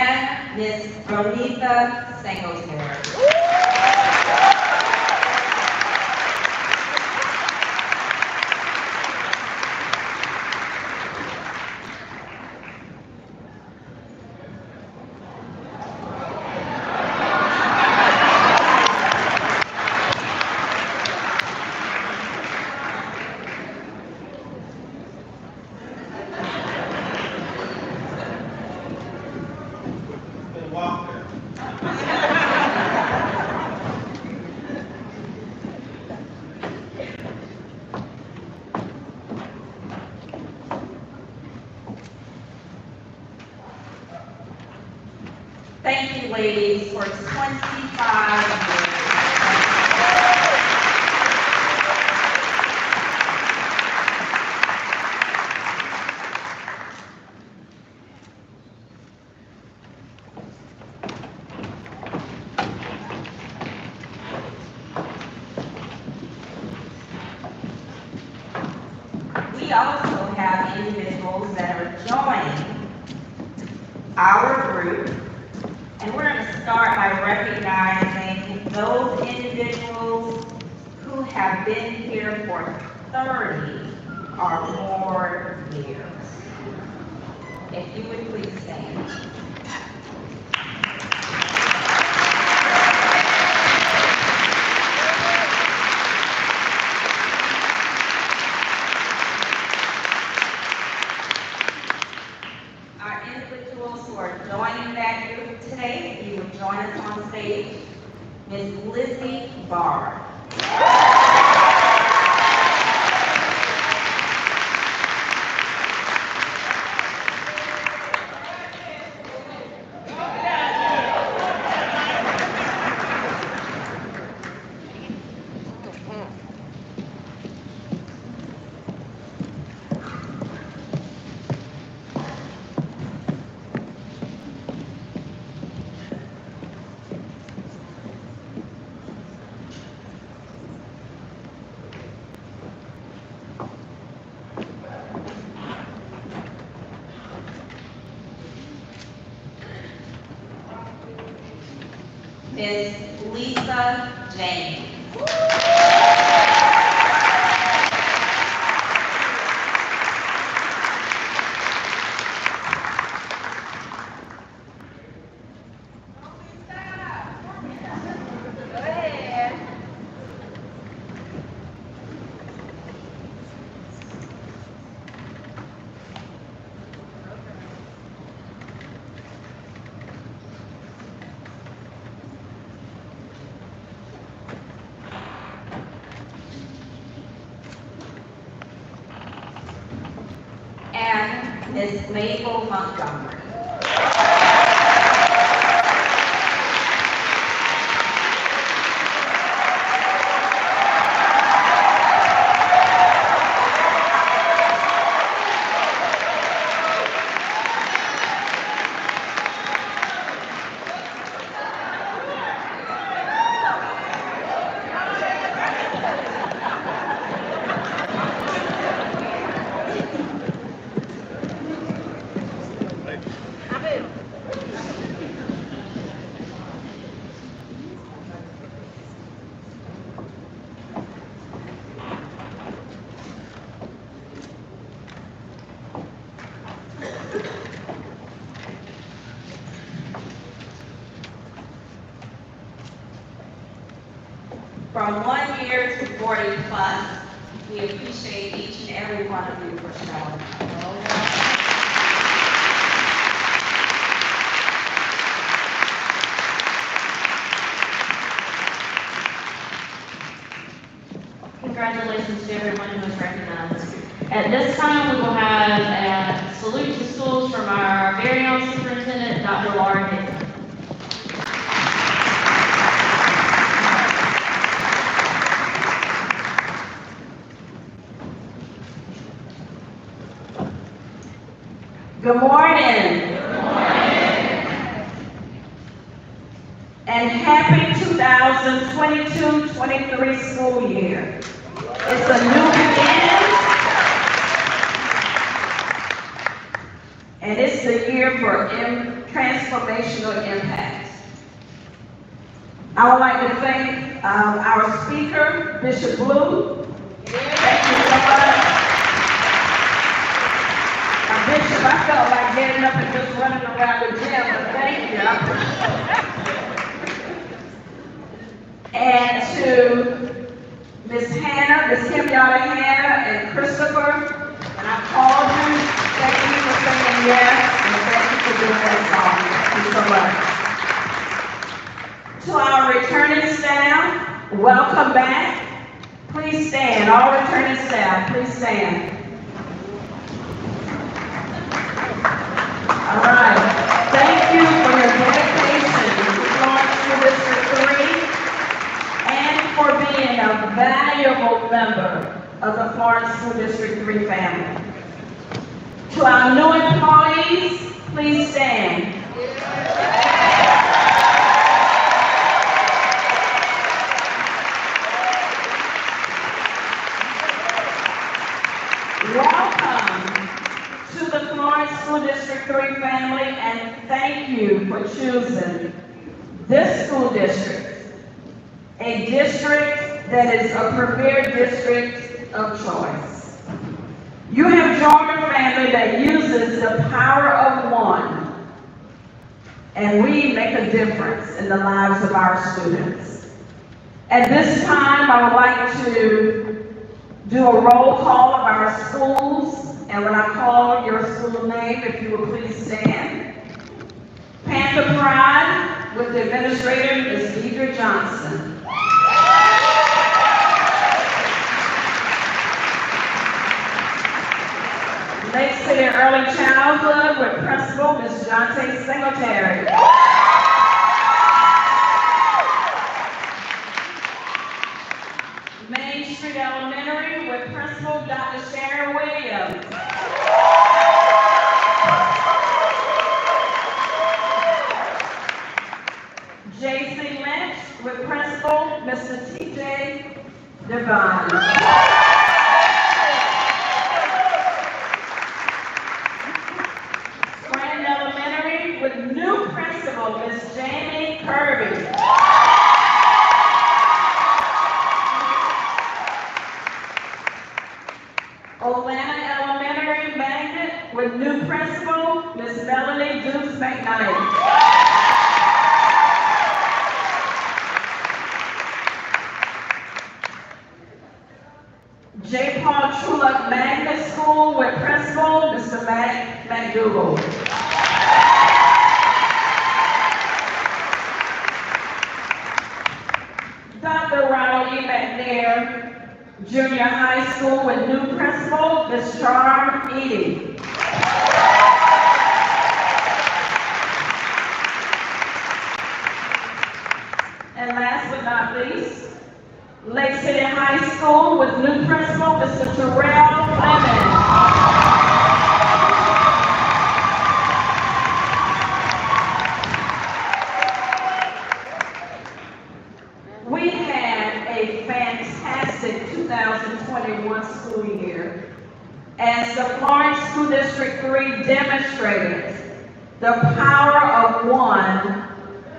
and Ms. Ronitha Singletary. Thank you, ladies, for 25 years. We also have individuals that are joining our group. And we're going to start by recognizing those individuals who have been here for 30 or more years. If you would please stand. Our individuals who are joining that group today, if you would join us on stage, Ms. Lizzie Barr. Ms. Lisa James. And Ms. Mabel Montgomery. From 1 year to 40 plus, we appreciate each and every one of you for showing up. Congratulations to everyone who was recognized. At this time, we will have a salute to schools from our very own superintendent, Dr. Laura Hickman. Good morning. Good morning. And happy 2022-23 school year. It's a new beginning. And it's the year for transformation. transformational impact. I would like to thank our speaker, Bishop Blue. Thank you so much. Bishop, I felt like getting up and just running around the gym, but thank you. And to Miss Hannah, Miss Kimyata Hannah, and Christopher, and I called you. Thank you for saying yes, and thank you for doing that song. Thank you so much. To our returning staff, welcome back. Please stand. All returning staff, please stand. All right. Thank you for your dedication to Florence School District 3 and for being a valuable member of the Florence School District 3 family. To our new employees, please stand. Welcome to the Florence School District 3 family, and thank you for choosing this school district, a district that is a premier district of choice. You have joined a family that uses the power of one, and we make a difference in the lives of our students. At this time, I would like to do a roll call of our schools, and when I call your school name, if you will please stand. Panther Pride with the administrator, Ms. Deidre Johnson. Lake City Early Childhood with Principal Ms. Jonte Singletary. Main Street Elementary with Principal Dr. Sharon Williams. J.C. Lynch with Principal Mr. T.J. Devine. Grand Elementary with new Principal Ms. Jamie Kirby. Atlanta Elementary Magnet with new principal, Ms. Melanie Dukes McKnight. J. Paul Trulock Magnet School with principal, Mr. Matt McDougall. Dr. Ronald E. McNair Junior High School with new principal, Ms. Charm Edie. And last but not least, Lake City High School with new principal, Mr. Terrell Fleming. We had a fantastic 2021 school year as the Florence School District 3 demonstrated the power of one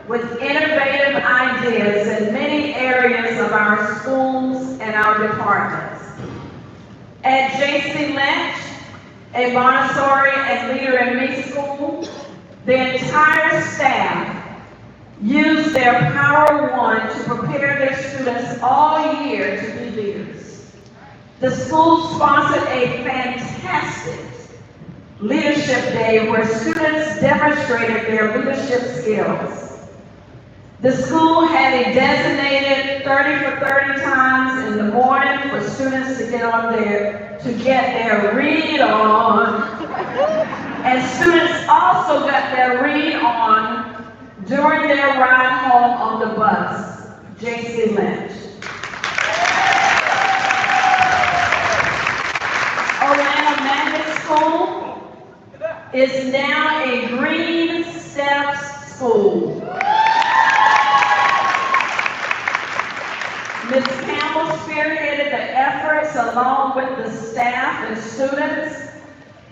with innovative ideas in many areas of our schools and our departments. At J.C. Lynch, a Montessori and Leader in Me school, the entire staff used their power of one to prepare their students all year to be leaders. The school sponsored a fantastic leadership day where students demonstrated their leadership skills. The school had a designated 30 for 30 times in the morning for students to get their read on. And students also got their read on during their ride home on the bus, J.C. Lynch. Atlanta Magnet School is now a Green Steps school. Ms. Campbell spearheaded the efforts along with the staff and students.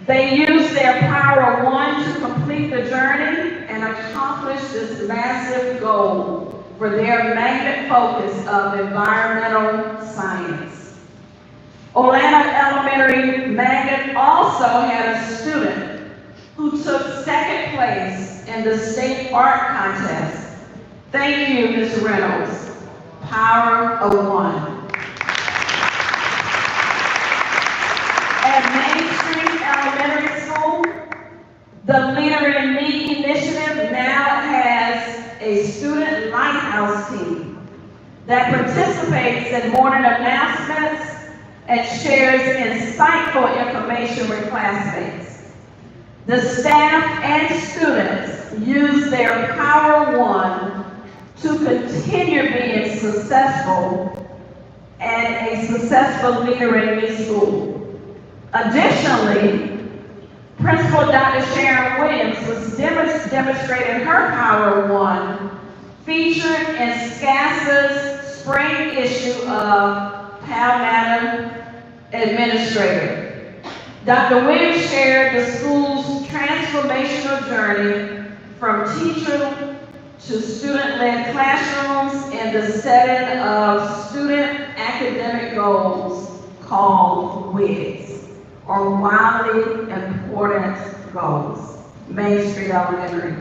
They used their power of one to complete the journey, and accomplish this massive goal for their magnet focus of environmental science. Orlando Elementary magnet also had a student who took second place in the state art contest. Thank you, Ms. Reynolds. Power of one. At Main Street Elementary School, the Leader in Me initiative now has a student lighthouse team that participates in morning announcements and shares insightful information with classmates. The staff and students use their Power One to continue being successful and a successful Leader in Me school. Additionally, Principal Dr. Sharon Williams was demonstrating her Power One featured in SCASA's spring issue of Pal Madam Administrator. Dr. Williams shared the school's transformational journey from teacher to student-led classrooms in the setting of student academic goals called WIGs, or wildly important goals. Main Street Elementary.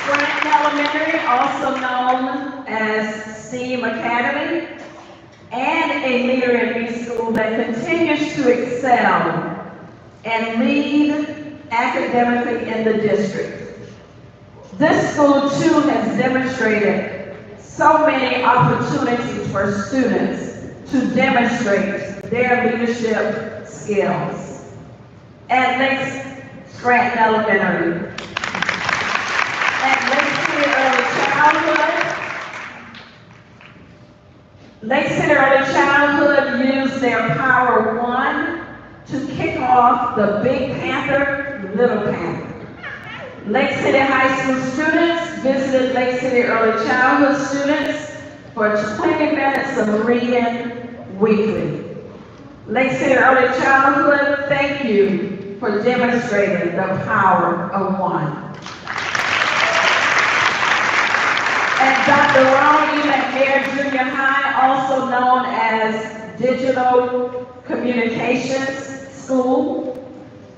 Scranton Elementary, also known as STEAM Academy, and a Leader in Me school that continues to excel and lead academically in the district. This school too has demonstrated so many opportunities for students to demonstrate their leadership skills. At Lake Scranton Elementary. At Lake City Early Childhood used their Power One to kick off the Big Panther, Little Panther. Lake City High School students visited Lake City Early Childhood students for 20 minutes of reading weekly. Lake City Early Childhood, thank you for demonstrating the power of one. At Dr. Ronald E. McNair Junior High, also known as Digital Communications School,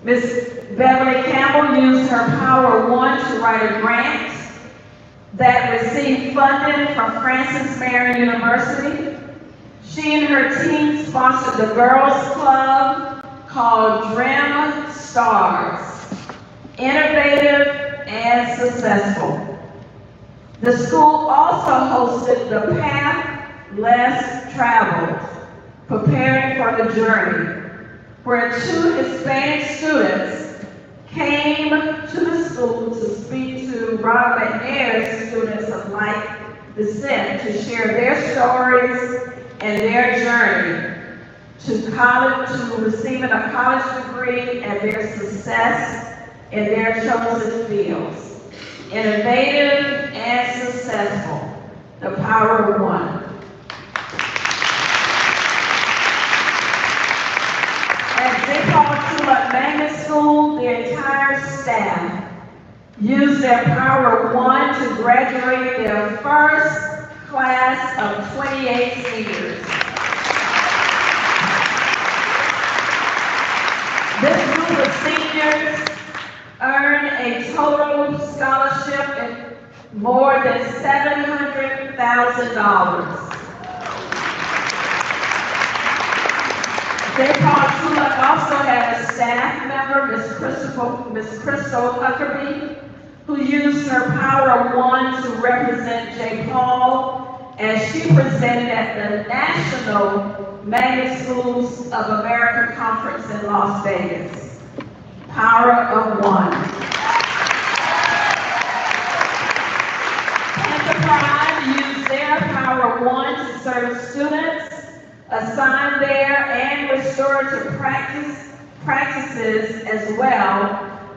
Ms. Beverly Campbell used her Power One to write a grant that received funding from Francis Marion University. She and her team sponsored the Girls Club called Dream Stars, innovative and successful. The school also hosted the Path Less Traveled, preparing for the journey, where 2 Hispanic students came to the school to speak to Ronald McNair's students of like descent to share their stories and their journey to college, to receiving a college degree and their success in their chosen fields. Innovative and successful, the power of one. At J. Paul Tulloch Magnet School, the entire staff used their Power of One to graduate their first class of 28 seniors. This group of seniors earned a total scholarship of more than $700,000. J. Paul Tulloch also had a staff member, Ms. Crystal Huckabee, who used her Power of One to represent J. Paul as she presented at the National Magnet Schools of America Conference in Las Vegas. Power of one. Enterprise used their Power of One to serve students, assign their and restorative practices as well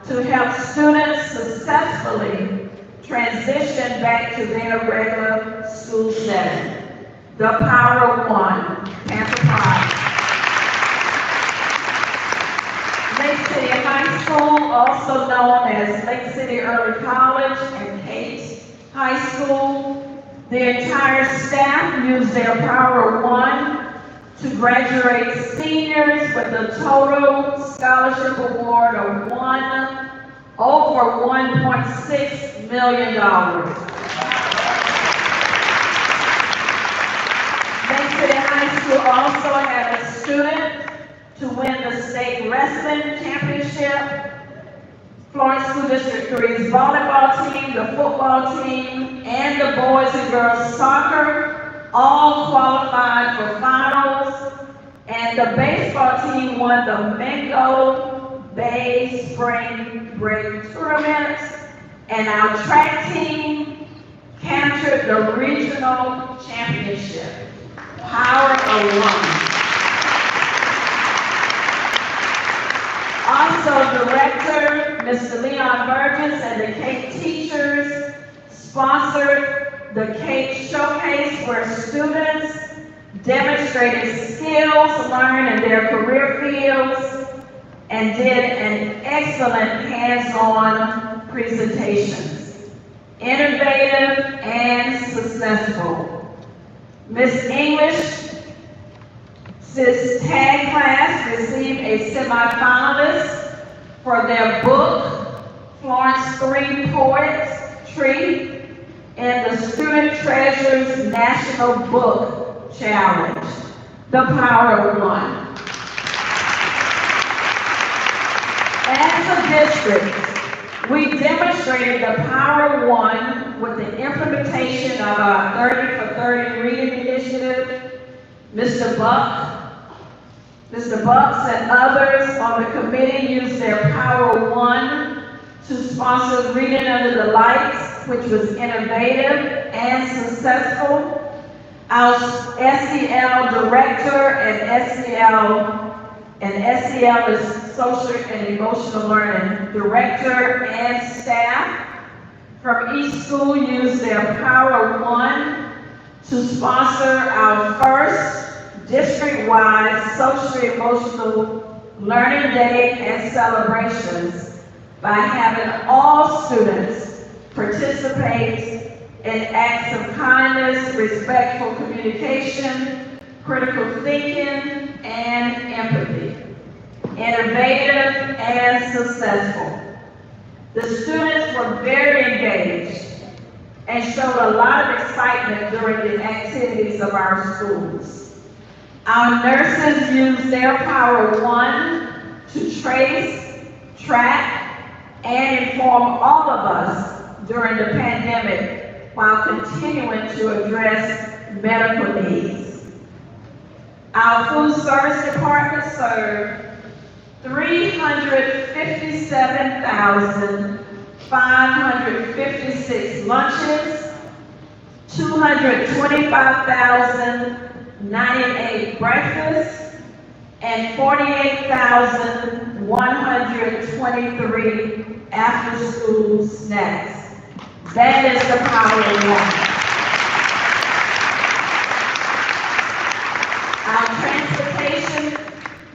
to help students successfully transition back to their regular school setting. The Power of One, Enterprise. Lake City High School also known as Lake City Early College and Cate High School. The entire staff used their Power of One to graduate seniors with a total scholarship award of over $1.6 million. Lake City High School also had a student to win the state wrestling championship. Florence School District 3's volleyball team, the football team, and the boys and girls soccer all qualified for finals. And the baseball team won the Mango Bay Spring Break Tournament. And our track team captured the regional championship. Power of One. Also, Director Mr. Leon Burgess and the Cate teachers sponsored the Cate Showcase, where students demonstrated skills learned in their career fields and did an excellent hands-on presentations, innovative and successful. Miss English tag class received a semifinalist for their book, Florence 3 Poetry, in the Student Treasures National Book Challenge, The Power of One. As a district, we demonstrated the Power of One with the implementation of our 30 for 30 reading initiative. Mr. Bucks and others on the committee used their Power of One to sponsor Reading Under the Lights, which was innovative and successful. Our SEL director and SEL is Social and Emotional Learning director and staff from each school used their Power of One to sponsor our first district-wide social emotional learning day and celebrations by having all students participate in acts of kindness, respectful communication, critical thinking, and empathy. Innovative and successful. The students were very engaged and showed a lot of excitement during the activities of our schools. Our nurses used their Power of One to trace, track, and inform all of us during the pandemic while continuing to address medical needs. Our food service department served 357,556 lunches, 225,098 breakfasts, and 48,123 after-school snacks. That is the Power of One. Our transportation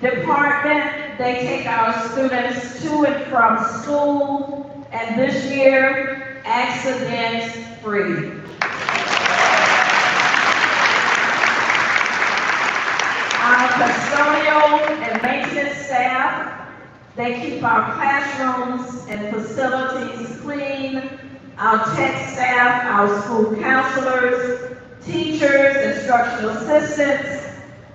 department, they take our students to and from school, and this year, accident-free. Our custodial and maintenance staff, they keep our classrooms and facilities clean. Our tech staff, our school counselors, teachers, instructional assistants,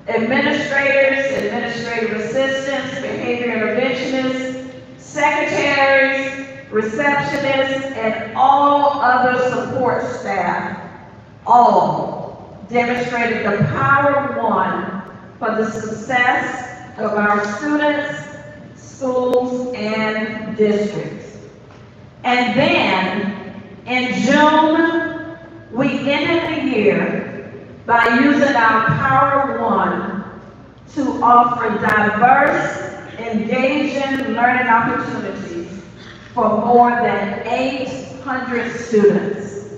administrators, administrative assistants, behavior interventionists, secretaries, receptionists, and all other support staff, all demonstrated the Power of One for the success of our students, schools, and districts. And then, in June, we ended the year by using our Power of One to offer diverse, engaging learning opportunities for more than 800 students.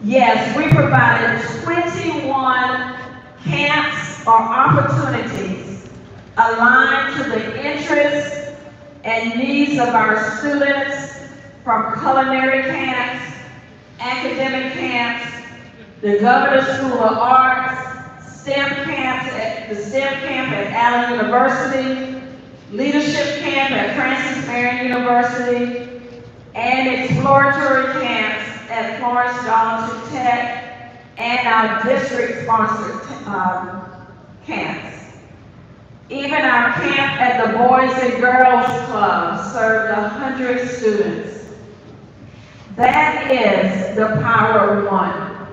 Yes, we provided 21 camps or opportunities aligned to the interests and needs of our students from culinary camps, academic camps, the Governor's School of Arts, STEM camps at the STEM camp at Allen University, Leadership Camp at Francis Marion University, and exploratory camps at Florence Darlington Tech and our district-sponsored camps. Even our camp at the Boys and Girls Club served 100 students. That is the power of one.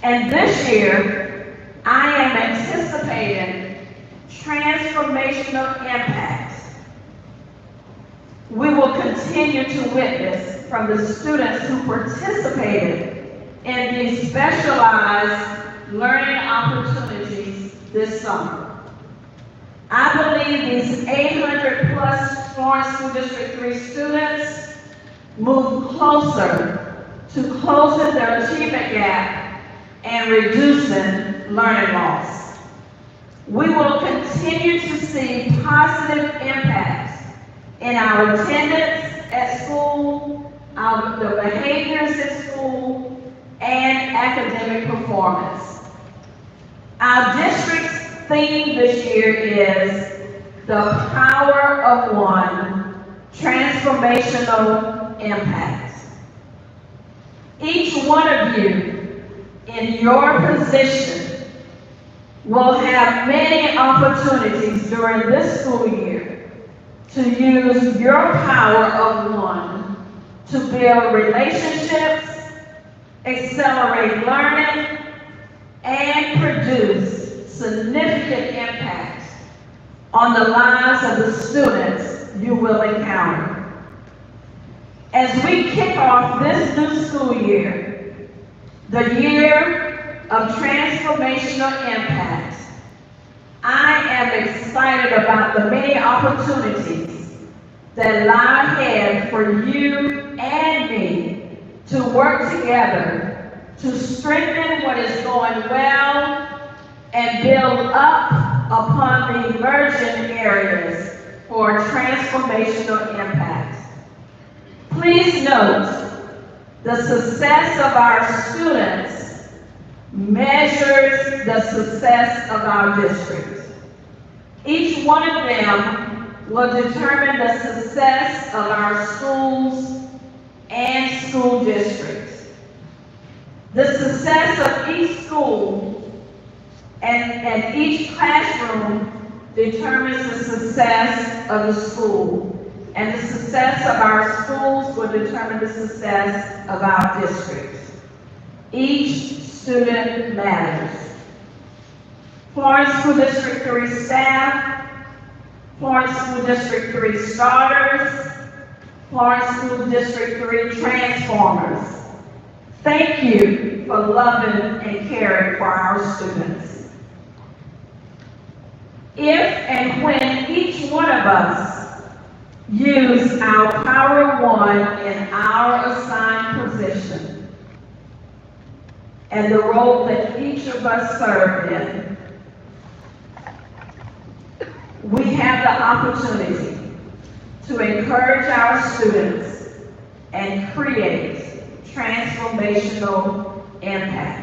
And this year, I am anticipating transformational impact. We will continue to witness from the students who participated in these specialized learning opportunities this summer. I believe these 800 plus Florence School District 3 students move closer to closing their achievement gap and reducing learning loss. We will continue to see positive impacts in our attendance at school, the behaviors at school, and academic performance. Our district's theme this year is the power of one, transformational impact. Each one of you in your position will have many opportunities during this school year to use your power of one to build relationships, accelerate learning, and produce significant impact on the lives of the students you will encounter. As we kick off this new school year, the year of transformational impact, I am excited about the many opportunities that lie ahead for you and me to work together to strengthen what is going well and build up upon the emerging areas for transformational impact. Please note, the success of our students measures the success of our district. Each one of them will determine the success of our schools and school districts. The success of each school and each classroom determines the success of the school, and the success of our schools will determine the success of our districts. Each student matters. Florence School District 3 staff, Florence School District 3 starters, Florence School District 3 transformers. Thank you for loving and caring for our students. If and when each one of us use our power of one in our assigned position and the role that each of us serve in, we have the opportunity to encourage our students and create transformational impact.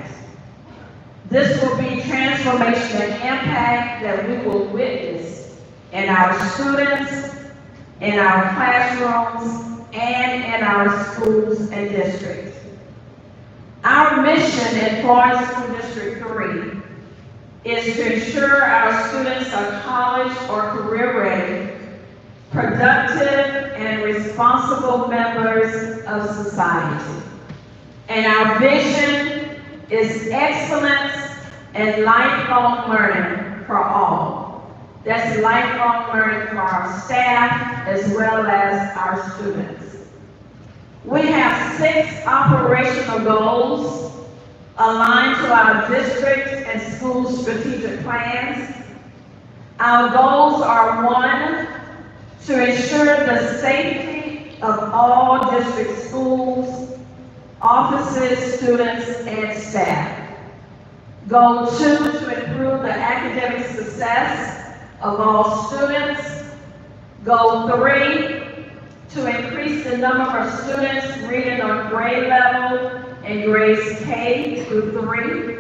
This will be transformational impact that we will witness in our students, in our classrooms, and in our schools and districts. Our mission at Florence School District 3 is to ensure our students are college or career ready, productive, and responsible members of society. And our vision is excellence and lifelong learning for all. That's lifelong learning for our staff as well as our students. We have 6 operational goals aligned to our district and school strategic plans. Our goals are: 1, to ensure the safety of all district schools, offices, students, and staff. Goal 2, to improve the academic success of all students. Goal 3, to increase the number of students reading on grade level in grades K through 3.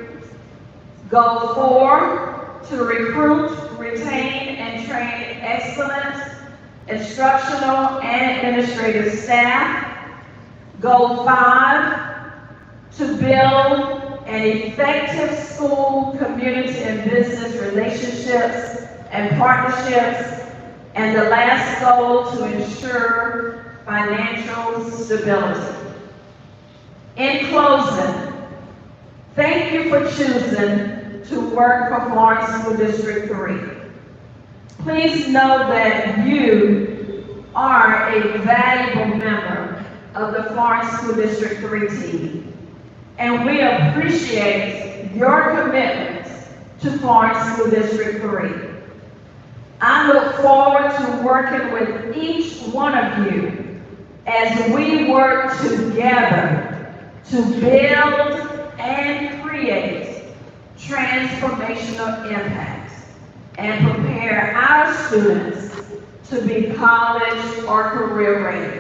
Goal 4, to recruit, retain, and train excellent instructional and administrative staff. Goal 5, to build an effective school, community, and business relationships and partnerships. And the last goal, to ensure financial stability. In closing, thank you for choosing to work for Florence School District 3. Please know that you are a valuable member of the Florence School District 3 team, and we appreciate your commitment to Florence School District 3. I look forward to working with each one of you as we work together to build and create transformational impact and prepare our students to be college or career ready.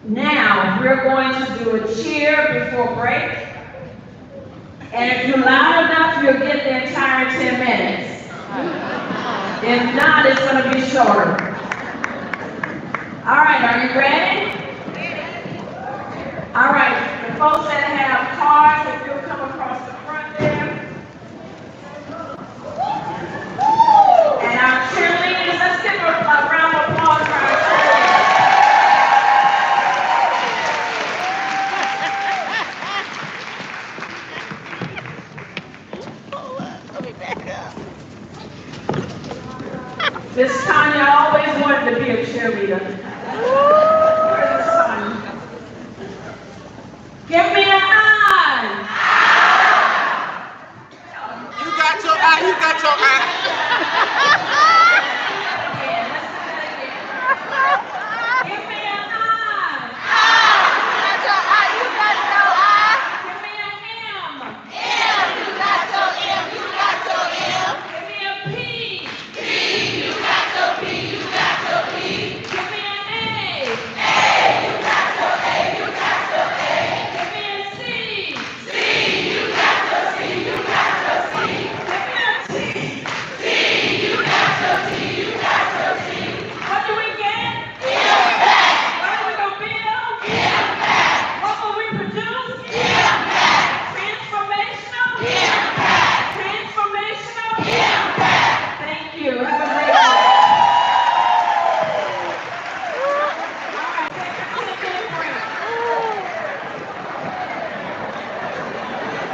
Now, we're going to do a cheer before break. And if you're loud enough, you'll get the entire 10 minutes. If not, it's going to be shorter. All right, are you ready? All right, the folks